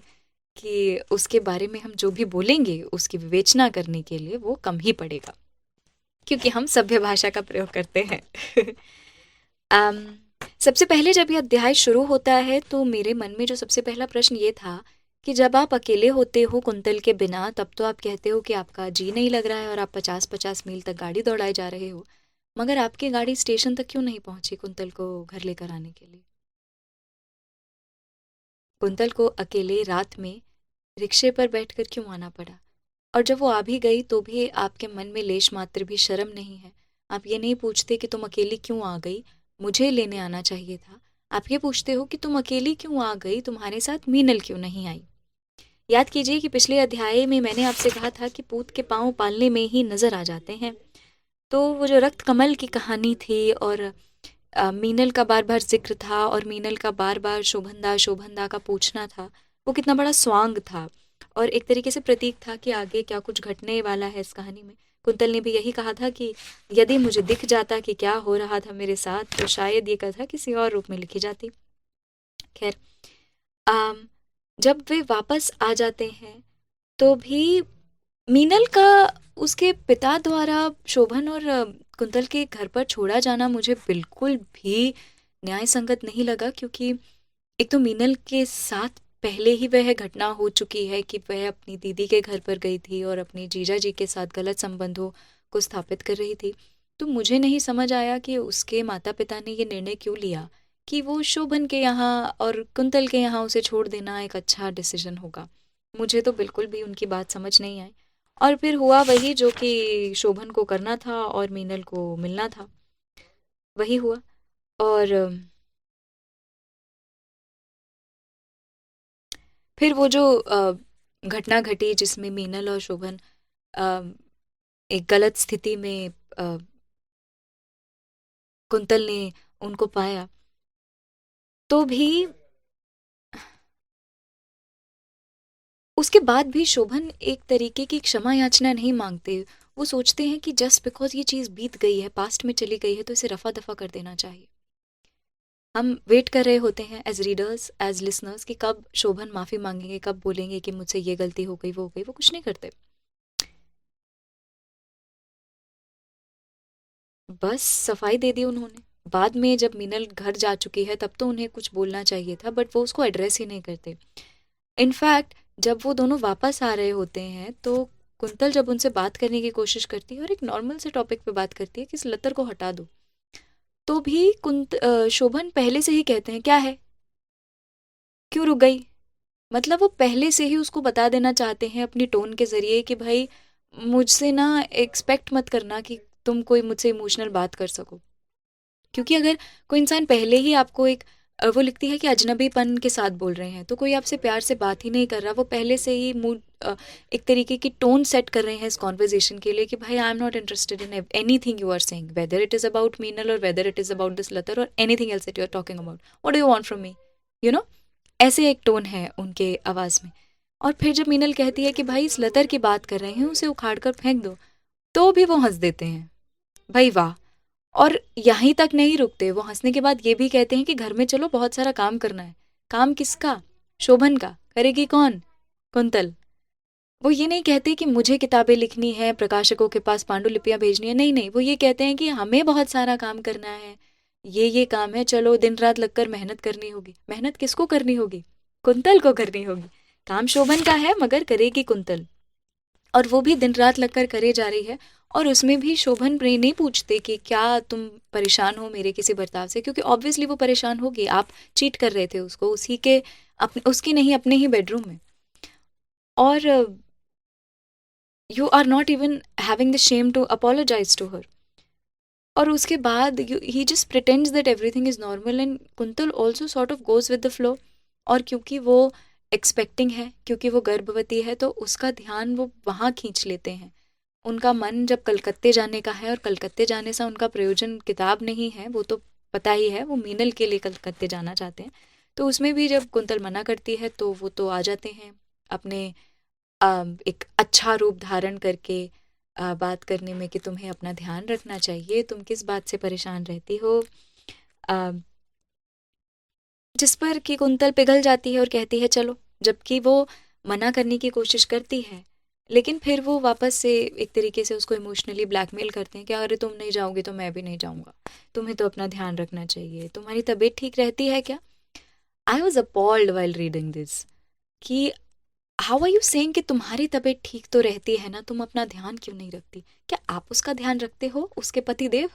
कि उसके बारे में हम जो भी बोलेंगे उसकी विवेचना करने के लिए वो कम ही पड़ेगा, क्योंकि हम सभ्य भाषा का प्रयोग करते हैं। सबसे पहले जब ये अध्याय शुरू होता है तो मेरे मन में जो सबसे पहला प्रश्न ये था कि जब आप अकेले होते हो कुंतल के बिना, तब तो आप कहते हो कि आपका जी नहीं लग रहा है और आप 50-50 मील तक गाड़ी दौड़ाए जा रहे हो, मगर आपकी गाड़ी स्टेशन तक क्यों नहीं पहुंची कुंतल को घर लेकर आने के लिए? कुंतल को अकेले रात में रिक्शे पर बैठकर क्यों आना पड़ा? और जब वो आ भी गई तो भी आपके मन में लेश मात्र भी शर्म नहीं है? आप ये नहीं पूछते कि तुम अकेली क्यों आ गई, मुझे लेने आना चाहिए था। आप ये पूछते हो कि तुम अकेली क्यों आ गई, तुम्हारे साथ मीनल क्यों नहीं आई? याद कीजिए कि पिछले अध्याय में मैंने आपसे कहा था कि पूत के पाँव पालने में ही नज़र आ जाते हैं। तो वो जो रक्त कमल की कहानी थी और मीनल का बार बार जिक्र था और मीनल का बार बार शोभनदा शोभनदा का पूछना था, वो कितना बड़ा स्वांग था और एक तरीके से प्रतीक था कि आगे क्या कुछ घटने वाला है इस कहानी में। कुंतल ने भी यही कहा था कि यदि मुझे दिख जाता कि क्या हो रहा था मेरे साथ तो शायद ये कथा किसी और रूप में लिखी जाती। खैर, जब वे वापस आ जाते हैं तो भी मीनल का उसके पिता द्वारा शोभन और कुंतल के घर पर छोड़ा जाना मुझे बिल्कुल भी न्याय संगत नहीं लगा, क्योंकि एक तो मीनल के साथ पहले ही वह घटना हो चुकी है कि वह अपनी दीदी के घर पर गई थी और अपने जीजा जी के साथ गलत संबंधों को स्थापित कर रही थी। तो मुझे नहीं समझ आया कि उसके माता पिता ने ये निर्णय क्यों लिया कि वो शोभन के यहाँ और कुंतल के यहाँ उसे छोड़ देना एक अच्छा डिसीजन होगा। मुझे तो बिल्कुल भी उनकी बात समझ नहीं आई। और फिर हुआ वही जो कि शोभन को करना था और मीनल को मिलना था, वही हुआ। और फिर वो जो घटना घटी जिसमें मीनल और शोभन एक गलत स्थिति में कुंतल ने उनको पाया, तो भी उसके बाद भी शोभन एक तरीके की क्षमा याचना नहीं मांगते। वो सोचते हैं कि जस्ट बिकॉज ये चीज़ बीत गई है, पास्ट में चली गई है, तो इसे रफा दफा कर देना चाहिए। हम वेट कर रहे होते हैं एज रीडर्स, एज लिसनर्स, कि कब शोभन माफ़ी मांगेंगे, कब बोलेंगे कि मुझसे ये गलती हो गई, वो हो गई। वो कुछ नहीं करते। बस सफाई दे दी उन्होंने। बाद में जब मीनल घर जा चुकी है तब तो उन्हें कुछ बोलना चाहिए था, बट वो उसको एड्रेस ही नहीं करते। इनफैक्ट जब वो दोनों वापस आ रहे होते हैं तो कुंतल जब उनसे बात करने की कोशिश करती है और एक नॉर्मल से टॉपिक पे बात करती है कि इस लतर को हटा दो, तो भी शोभन पहले से ही कहते हैं क्या है, क्यों रुक गई। मतलब वो पहले से ही उसको बता देना चाहते हैं अपनी टोन के ज़रिए कि भाई मुझसे ना एक्सपेक्ट मत करना कि तुम कोई मुझसे इमोशनल बात कर सको। क्योंकि अगर कोई इंसान पहले ही आपको एक वो लिखती है कि अजनबीपन के साथ बोल रहे हैं, तो कोई आपसे प्यार से बात ही नहीं कर रहा, वो पहले से ही मूड एक तरीके की टोन सेट कर रहे हैं इस कॉन्वर्जेशन के लिए कि भाई I am not interested in anything you are saying, whether it is about Meenal और whether it is about this लतर और anything else that you are talking about, what do you want from me, you know. ऐसे एक टोन है उनके आवाज़ में। और फिर जब मीनल कहती है कि भाई इस लतर की बात कर रहे हैं, उसे उखाड़ कर फेंक दो, तो भी वो हंस देते हैं, भाई वाह। और यहीं तक नहीं रुकते, वो हंसने के बाद ये भी कहते हैं कि घर में चलो बहुत सारा काम करना है। काम किसका? शोभन का। करेगी कौन? कुंतल। वो ये नहीं कहते कि मुझे किताबें लिखनी है, प्रकाशकों के पास पांडुलिपियां भेजनी है, नहीं नहीं, वो ये कहते हैं कि हमें बहुत सारा काम करना है, ये काम है, चलो दिन रात लगकर मेहनत करनी होगी। मेहनत किसको करनी होगी? कुंतल को करनी होगी। काम शोभन का है मगर करेगी कुंतल, और वो भी दिन रात लगकर करे जा रही है। और उसमें भी शोभन नहीं पूछते कि क्या तुम परेशान हो मेरे किसी बर्ताव से, क्योंकि ऑब्वियसली वो परेशान होगी, आप चीट कर रहे थे उसको, उसी के अपने, उसकी नहीं अपने ही बेडरूम में, और you are not even having the shame to apologize to her. और उसके बाद ही just pretends that everything is normal and Kuntal also sort of goes with the flow. और क्योंकि वो एक्सपेक्टिंग है, क्योंकि वो गर्भवती है, तो उसका ध्यान वो वहाँ खींच लेते हैं। उनका मन जब कलकत्ते जाने का है, और कलकत्ते जाने से उनका प्रयोजन किताब नहीं है, वो तो पता ही है, वो मीनल के लिए कलकत्ते जाना चाहते हैं। तो उसमें भी जब कुंतल मना करती है तो वो तो आ जाते हैं अपने एक अच्छा रूप धारण करके बात करने में कि तुम्हें अपना ध्यान रखना चाहिए, तुम किस बात से परेशान रहती हो, अ, जिस पर कि कुंतल पिघल जाती है और कहती है चलो, जबकि वो मना करने की कोशिश करती है, लेकिन फिर वो वापस से एक तरीके से उसको इमोशनली ब्लैकमेल करते हैं कि अरे तुम नहीं जाओगी तो मैं भी नहीं जाऊंगा, तुम्हें तो अपना ध्यान रखना चाहिए, तुम्हारी तबीयत ठीक रहती है क्या। I was appalled while reading this कि हाउ आर यू सेइंग कि तुम्हारी तबीयत ठीक तो रहती है ना, तुम अपना ध्यान क्यों नहीं रखती? क्या आप उसका ध्यान रखते हो, उसके पति देव?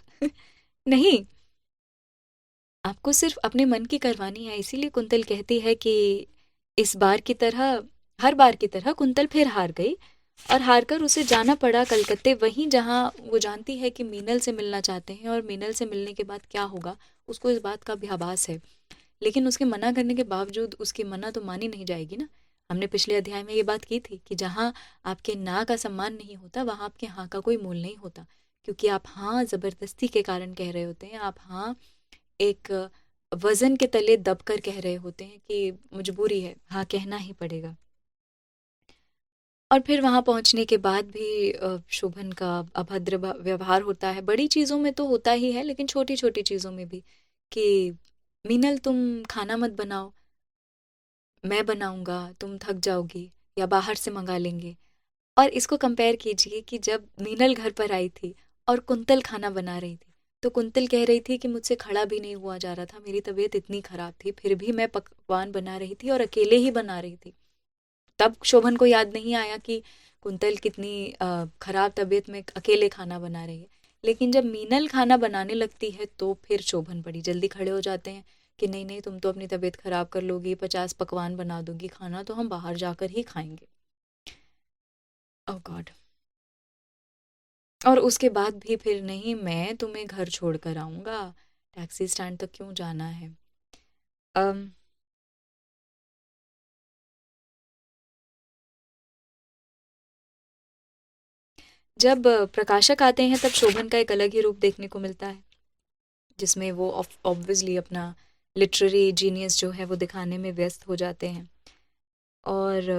नहीं, आपको सिर्फ अपने मन की करवानी है। इसीलिए कुंतल कहती है कि इस बार की तरह, हर बार की तरह कुंतल फिर हार गई, और हारकर उसे जाना पड़ा कलकत्ते, वहीं जहाँ वो जानती है कि मीनल से मिलना चाहते हैं, और मीनल से मिलने के बाद क्या होगा उसको इस बात का भी आभास है। लेकिन उसके मना करने के बावजूद उसकी मना तो मानी नहीं जाएगी ना। हमने पिछले अध्याय में ये बात की थी कि जहाँ आपके ना का सम्मान नहीं होता, वहाँ आपके हाँ का कोई मोल नहीं होता, क्योंकि आप हाँ ज़बरदस्ती के कारण कह रहे होते हैं, आप हाँ एक वज़न के तले दब कर कह रहे होते हैं कि मजबूरी है, हाँ कहना ही पड़ेगा। और फिर वहाँ पहुँचने के बाद भी शोभन का अभद्र व्यवहार होता है। बड़ी चीज़ों में तो होता ही है, लेकिन छोटी-छोटी चीज़ों में भी, कि मीनल तुम खाना मत बनाओ, मैं बनाऊँगा, तुम थक जाओगी, या बाहर से मँगा लेंगे। और इसको कंपेयर कीजिए कि जब मीनल घर पर आई थी और कुंतल खाना बना रही थी, तो कुंतल कह रही थी कि मुझसे खड़ा भी नहीं हुआ जा रहा था, मेरी तबीयत इतनी ख़राब थी, फिर भी मैं पकवान बना रही थी और अकेले ही बना रही थी। तब शोभन को याद नहीं आया कि कुंतल कितनी ख़राब तबीयत में अकेले खाना बना रही है। लेकिन जब मीनल खाना बनाने लगती है तो फिर शोभन बड़ी जल्दी खड़े हो जाते हैं कि नहीं नहीं, तुम तो अपनी तबीयत ख़राब कर लोगी, 50 पकवान बना दोगी, खाना तो हम बाहर जाकर ही खाएंगे। ओह गॉड। और उसके बाद भी फिर नहीं, मैं तुम्हें घर छोड़ कर आऊँगा, टैक्सी स्टैंड तक क्यों जाना है। अम जब प्रकाशक आते हैं तब शोभन का एक अलग ही रूप देखने को मिलता है, जिसमें वो ऑब्वियसली अपना लिटरेरी जीनियस जो है वो दिखाने में व्यस्त हो जाते हैं। और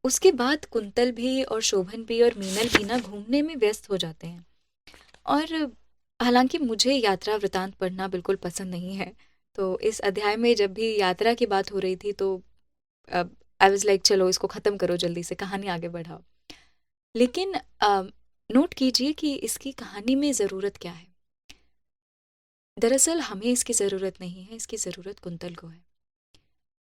उसके बाद कुंतल भी और शोभन भी और मीनल भी ना घूमने में व्यस्त हो जाते हैं। और हालांकि मुझे यात्रा वृतांत पढ़ना बिल्कुल पसंद नहीं है, तो इस अध्याय में जब भी यात्रा की बात हो रही थी तो आई वाज लाइक चलो इसको ख़त्म करो, जल्दी से कहानी आगे बढ़ाओ। लेकिन नोट कीजिए कि इसकी कहानी में ज़रूरत क्या है। दरअसल हमें इसकी ज़रूरत नहीं है, इसकी ज़रूरत कुंतल को है,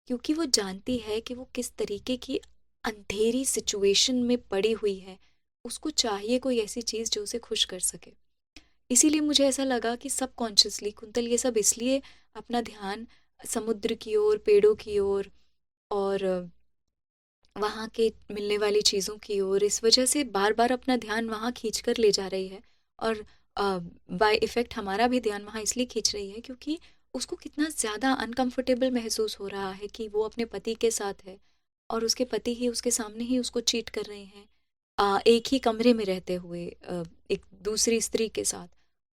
क्योंकि वो जानती है कि वो किस तरीके की अंधेरी सिचुएशन में पड़ी हुई है। उसको चाहिए कोई ऐसी चीज़ जो उसे खुश कर सके। इसीलिए मुझे ऐसा लगा कि सबकॉन्शियसली कुंतल ये सब इसलिए अपना ध्यान समुद्र की ओर, पेड़ों की ओर और वहाँ के मिलने वाली चीज़ों की ओर इस वजह से बार बार अपना ध्यान वहाँ खींच कर ले जा रही है। और बाय इफ़ेक्ट हमारा भी ध्यान वहाँ इसलिए खींच रही है क्योंकि उसको कितना ज़्यादा अनकंफर्टेबल महसूस हो रहा है कि वो अपने पति के साथ है और उसके पति ही उसके सामने ही उसको चीट कर रहे हैं, एक ही कमरे में रहते हुए, एक दूसरी स्त्री के साथ।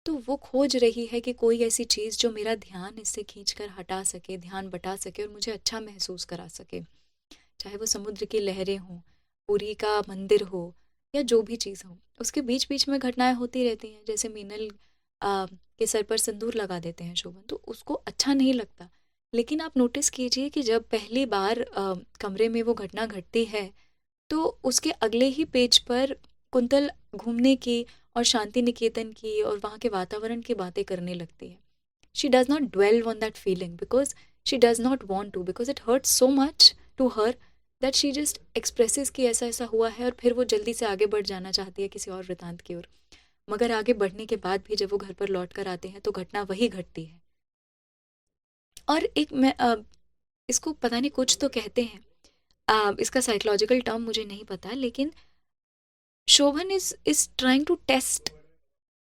तो वो खोज रही है कि कोई ऐसी चीज़ जो मेरा ध्यान इससे खींच कर हटा सके, ध्यान बटा सके और मुझे अच्छा महसूस करा सके। चाहे वो समुद्र की लहरें हों, पुरी का मंदिर हो या जो भी चीज़ हो, उसके बीच बीच में घटनाएं होती रहती हैं। जैसे मीनल के सर पर सिंदूर लगा देते हैं शोभन, तो उसको अच्छा नहीं लगता। लेकिन आप नोटिस कीजिए कि जब पहली बार कमरे में वो घटना घटती है तो उसके अगले ही पेज पर कुंतल घूमने की और शांति निकेतन की और वहाँ के वातावरण की बातें करने लगती है। She does not dwell on that feeling because she does not want to, because it hurts so much to her that she just expresses कि ऐसा ऐसा हुआ है और फिर वो जल्दी से आगे बढ़ जाना चाहती है किसी और वृतांत की ओर। मगर आगे बढ़ने के बाद भी जब वो घर पर लौट कर आते हैं तो घटना वही घटती है। और एक मैं इसको पता नहीं कुछ तो कहते हैं, इसका साइकोलॉजिकल टर्म मुझे नहीं पता, लेकिन Shobhan is trying to test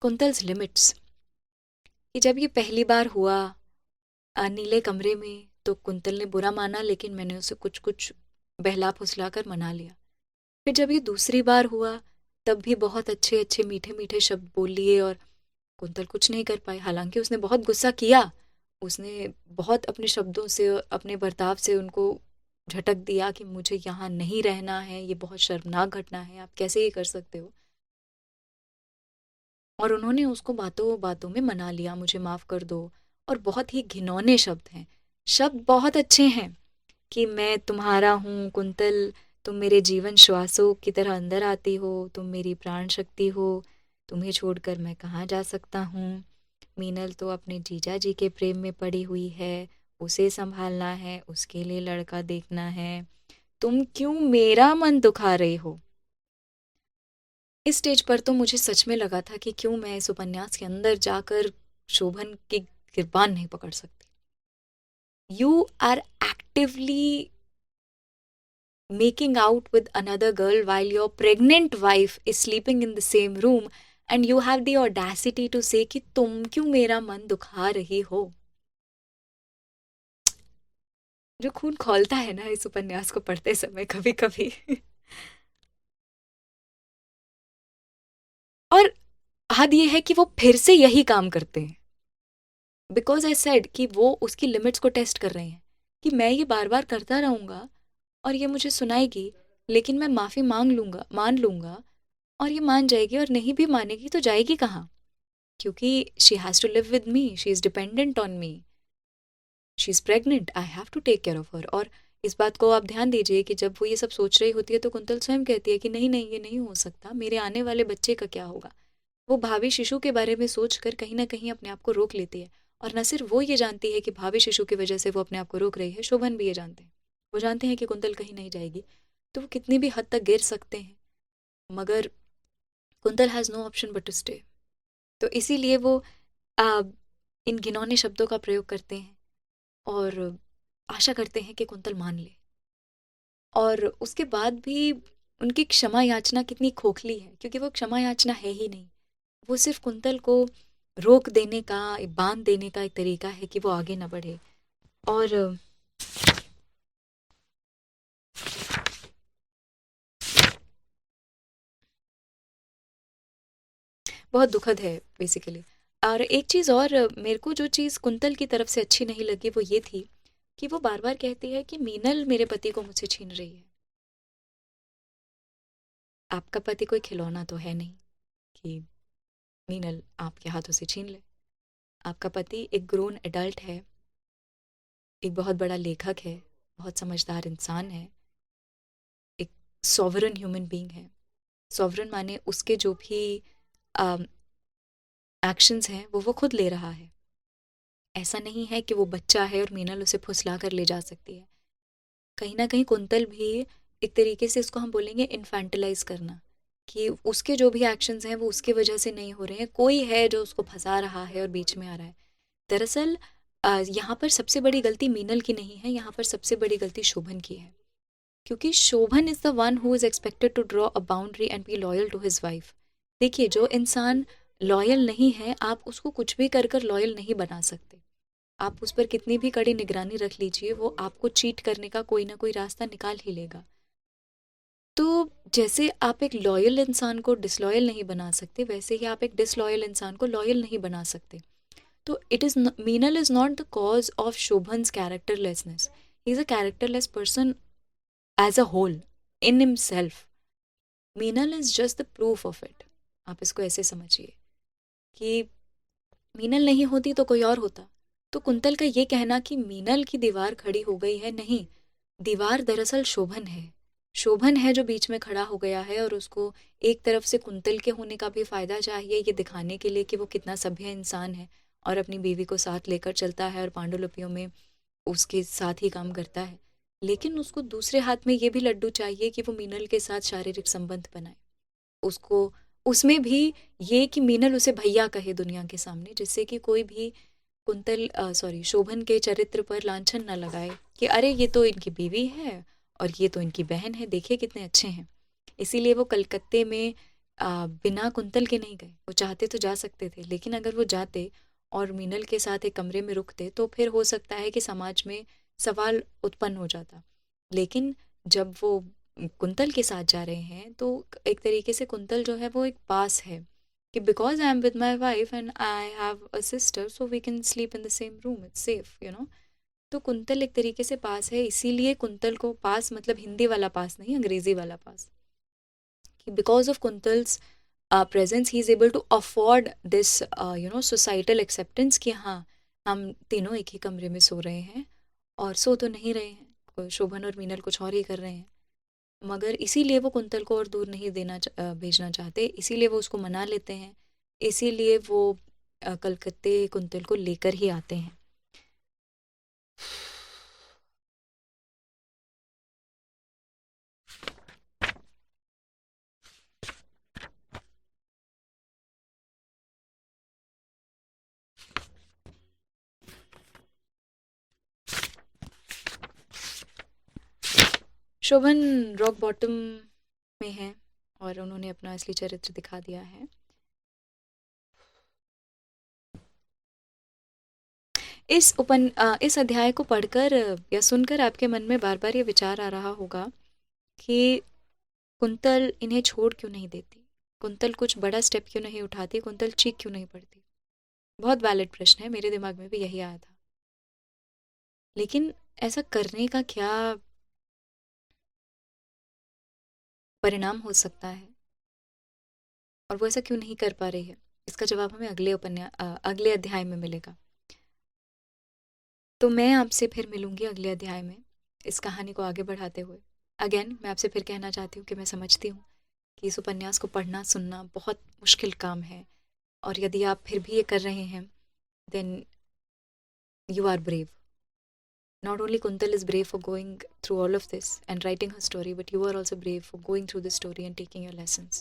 Kuntal's limits. कि जब ये पहली बार हुआ नीले कमरे में तो कुंतल ने बुरा माना, लेकिन मैंने उसे कुछ कुछ बहला फुसला कर मना लिया। फिर जब ये दूसरी बार हुआ तब भी बहुत अच्छे अच्छे मीठे मीठे शब्द बोल लिए और कुंतल कुछ नहीं कर पाई। हालांकि उसने बहुत गुस्सा किया, उसने बहुत अपने शब्दों से अपने बर्ताव से उनको झटक दिया कि मुझे यहाँ नहीं रहना है, ये बहुत शर्मनाक घटना है, आप कैसे ये कर सकते हो। और उन्होंने उसको बातों बातों में मना लिया, मुझे माफ़ कर दो। और बहुत ही घिनौने शब्द हैं, शब्द बहुत अच्छे हैं कि मैं तुम्हारा हूँ कुंतल, तुम मेरे जीवन श्वासों की तरह अंदर आती हो, तुम मेरी प्राण शक्ति हो, तुम्हें छोड़कर मैं कहाँ जा सकता हूँ। मीनल तो अपने जीजा जी के प्रेम में पड़ी हुई है, उसे संभालना है, उसके लिए लड़का देखना है, तुम क्यों मेरा मन दुखा रही हो। इस स्टेज पर तो मुझे सच में लगा था कि क्यों मैं इस उपन्यास के अंदर जाकर शोभन की कृपान नहीं पकड़ सकती। You are actively making out with another girl while your pregnant wife is sleeping in the same room and you have the audacity to say कि तुम क्यों मेरा मन दुखा रही हो। जो खून खौलता है ना इस उपन्यास को पढ़ते समय कभी कभी। और हद ये है कि वो फिर से यही काम करते हैं, बिकॉज आई सेड कि वो उसकी लिमिट्स को टेस्ट कर रहे हैं कि मैं ये बार बार करता रहूँगा और ये मुझे सुनाएगी, लेकिन मैं माफ़ी मान लूँगा और ये मान जाएगी, और नहीं भी मानेगी तो जाएगी कहाँ, क्योंकि she has to live with me, she is dependent on me, she is pregnant, I have to take care of her. और इस बात को आप ध्यान दीजिए कि जब वो ये सब सोच रही होती है तो कुंतल स्वयं कहती है कि नहीं नहीं ये नहीं हो सकता, मेरे आने वाले बच्चे का क्या होगा। वो भावी शिशु के बारे में सोच कर कहीं ना कहीं अपने आप को रोक लेती है। और न सिर्फ वो ये जानती है कि भावी शिशु की वजह से वो अपने आप को रोक रही है, शोभन भी ये जानते हैं। वो जानते हैं कि कुंतल कहीं नहीं जाएगी, तो वो कितनी भी हद तक गिर सकते हैं, मगर Kuntal has no option but to stay. तो इसीलिए वो आ, इन घिनौने शब्दों का प्रयोग करते हैं और आशा करते हैं कि कुंतल मान ले। और उसके बाद भी उनकी क्षमा याचना कितनी खोखली है, क्योंकि वो क्षमा याचना है ही नहीं, वो सिर्फ कुंतल को रोक देने का, बांध देने का एक तरीका है कि वो आगे ना बढ़े। और बहुत दुखद है बेसिकली। और एक चीज़ और, मेरे को जो चीज़ कुंतल की तरफ से अच्छी नहीं लगी वो ये थी कि वो बार बार कहती है कि मीनल मेरे पति को मुझसे छीन रही है। आपका पति कोई खिलौना तो है नहीं कि मीनल आपके हाथों से छीन ले। आपका पति एक ग्रोन एडल्ट है, एक बहुत बड़ा लेखक है, बहुत समझदार इंसान है, एक सॉवरन ह्यूमन बीइंग है, सॉवरन माने उसके जो भी एक्शंस हैं वो खुद ले रहा है। ऐसा नहीं है कि वो बच्चा है और मीनल उसे फुसला कर ले जा सकती है। कहीं ना कहीं कुंतल भी एक तरीके से इसको हम बोलेंगे इन्फेंटलाइज करना, कि उसके जो भी एक्शंस हैं वो उसकी वजह से नहीं हो रहे हैं, कोई है जो उसको फंसा रहा है और बीच में आ रहा है। दरअसल यहाँ पर सबसे बड़ी गलती मीनल की नहीं है, यहाँ पर सबसे बड़ी गलती शोभन की है, क्योंकि Shobhan is the one who is expected to draw a boundary and be loyal to his wife. देखिए, जो इंसान लॉयल नहीं है आप उसको कुछ भी कर कर लॉयल नहीं बना सकते। आप उस पर कितनी भी कड़ी निगरानी रख लीजिए, वो आपको चीट करने का कोई ना कोई रास्ता निकाल ही लेगा। तो जैसे आप एक लॉयल इंसान को डिसलॉयल नहीं बना सकते, वैसे ही आप एक डिसलॉयल इंसान को लॉयल नहीं बना सकते। तो it is Meenal is not the cause of Shobhan's characterlessness. He is a characterless person as a whole in himself. Meenal is just the proof of it. आप इसको ऐसे समझिए कि मीनल नहीं होती तो कोई और होता। तो कुंतल का ये कहना कि मीनल की दीवार खड़ी हो गई है, नहीं, दीवार दरअसल शोभन है। शोभन है जो बीच में खड़ा हो गया है, और उसको एक तरफ से कुंतल के होने का भी फ़ायदा चाहिए ये दिखाने के लिए कि वो कितना सभ्य इंसान है और अपनी बीवी को साथ लेकर चलता है और पांडुलिपियों में उसके साथ ही काम करता है। लेकिन उसको दूसरे हाथ में ये भी लड्डू चाहिए कि वो मीनल के साथ शारीरिक संबंध बनाए। उसको उसमें भी ये कि मीनल उसे भैया कहे दुनिया के सामने, जिससे कि कोई भी शोभन के चरित्र पर लांछन ना लगाए कि अरे ये तो इनकी बीवी है और ये तो इनकी बहन है, देखिए कितने अच्छे हैं। इसीलिए वो कलकत्ते में बिना कुंतल के नहीं गए। वो चाहते तो जा सकते थे, लेकिन अगर वो जाते और मीनल के साथ एक कमरे में रुकते तो फिर हो सकता है कि समाज में सवाल उत्पन्न हो जाता। लेकिन जब वो कुंतल के साथ जा रहे हैं तो एक तरीके से कुंतल जो है वो एक पास है कि because I am with my wife and I have a sister so we can sleep in the same room, it's safe, तो कुंतल एक तरीके से पास है। इसीलिए कुंतल को पास मतलब हिंदी वाला पास नहीं, अंग्रेजी वाला पास, कि because of Kuntal's presence he is able to afford this societal acceptance कि हाँ, हम तीनों एक ही कमरे में सो रहे हैं और सो तो नहीं रहे हैं, शोभन और मीनल कुछ और ही कर रहे हैं, मगर इसीलिए वो कुंतल को और दूर नहीं भेजना चाहते, इसीलिए वो उसको मना लेते हैं, इसीलिए वो कलकत्ते कुंतल को लेकर ही आते हैं। शोभन रॉक बॉटम में है और उन्होंने अपना असली चरित्र दिखा दिया है। इस अध्याय को पढ़कर या सुनकर आपके मन में बार बार ये विचार आ रहा होगा कि कुंतल इन्हें छोड़ क्यों नहीं देती, कुंतल कुछ बड़ा स्टेप क्यों नहीं उठाती, कुंतल चीख क्यों नहीं पड़ती। बहुत वैलिड प्रश्न है, मेरे दिमाग में भी यही आया था। लेकिन ऐसा करने का क्या परिणाम हो सकता है और वो ऐसा क्यों नहीं कर पा रही है, इसका जवाब हमें अगले अध्याय में मिलेगा। तो मैं आपसे फिर मिलूंगी अगले अध्याय में इस कहानी को आगे बढ़ाते हुए। अगेन मैं आपसे फिर कहना चाहती हूँ कि मैं समझती हूँ कि इस उपन्यास को पढ़ना सुनना बहुत मुश्किल काम है, और यदि आप फिर भी ये कर रहे हैं then you are brave. Not only Kuntal is brave for going through all of this and writing her story, but you are also brave for going through the story and taking your lessons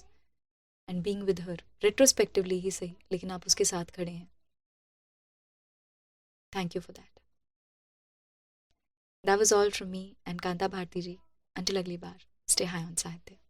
and being with her. Retrospectively ही सही, लेकिन आप उसके साथ खड़े हैं. Thank you for that. That was all from me and Kanta Bharti ji. Until अगली बार, stay high on साहित्य.